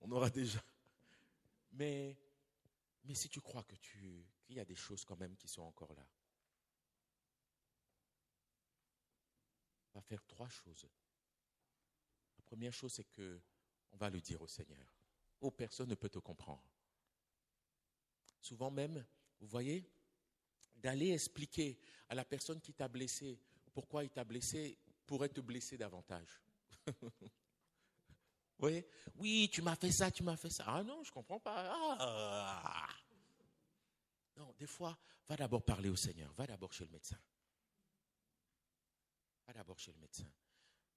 On aura déjà. Mais si tu crois qu'il y a des choses quand même qui sont encore là, on va faire 3 choses. La première chose, c'est qu'on va le dire au Seigneur. Oh, personne ne peut te comprendre. Souvent même, vous voyez, d'aller expliquer à la personne qui t'a blessé pourquoi il t'a blessé pourrait te blesser davantage. Vous voyez? Oui, tu m'as fait ça, tu m'as fait ça. Ah non, je ne comprends pas. Ah. Non, des fois, va d'abord parler au Seigneur. Va d'abord chez le médecin. Va d'abord chez le médecin.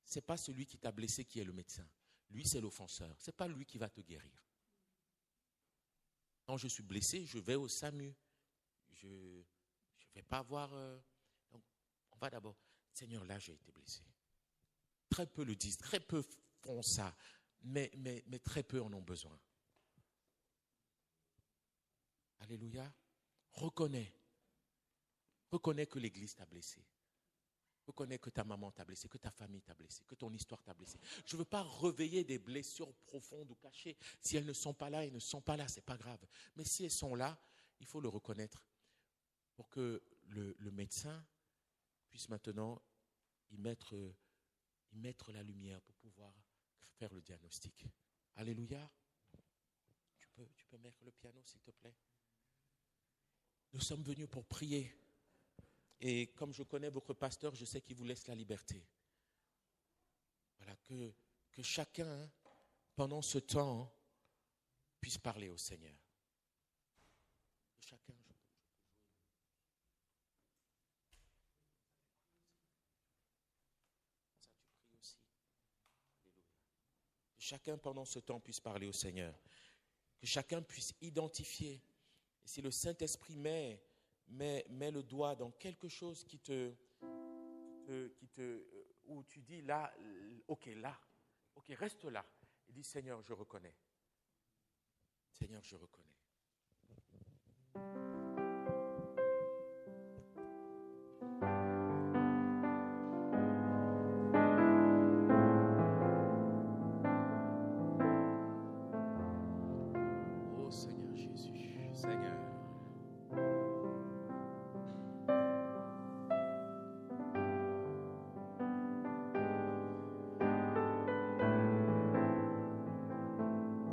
Ce n'est pas celui qui t'a blessé qui est le médecin. Lui, c'est l'offenseur. Ce n'est pas lui qui va te guérir. Quand je suis blessé, je vais au SAMU. Je ne vais pas voir... Donc, on va d'abord... Seigneur, là, j'ai été blessé. Très peu le disent. Très peu font ça. Mais très peu en ont besoin. Alléluia. Reconnais. Reconnais que l'Église t'a blessé. Reconnais que ta maman t'a blessé, que ta famille t'a blessé, que ton histoire t'a blessé. Je ne veux pas réveiller des blessures profondes ou cachées. Si elles ne sont pas là, elles ne sont pas là, ce n'est pas grave. Mais si elles sont là, il faut le reconnaître pour que le médecin puisse maintenant y mettre la lumière pour pouvoir faire le diagnostic. Alléluia. Tu peux mettre le piano, s'il te plaît. Nous sommes venus pour prier. Et comme je connais votre pasteur, je sais qu'il vous laisse la liberté. Voilà, que chacun, pendant ce temps, puisse parler au Seigneur. Que chacun, que chacun, pendant ce temps, puisse parler au Seigneur. Que chacun puisse identifier. Et si le Saint-Esprit met le doigt dans quelque chose où tu dis là, ok, reste là. Et dis, Seigneur, je reconnais. Seigneur, je reconnais.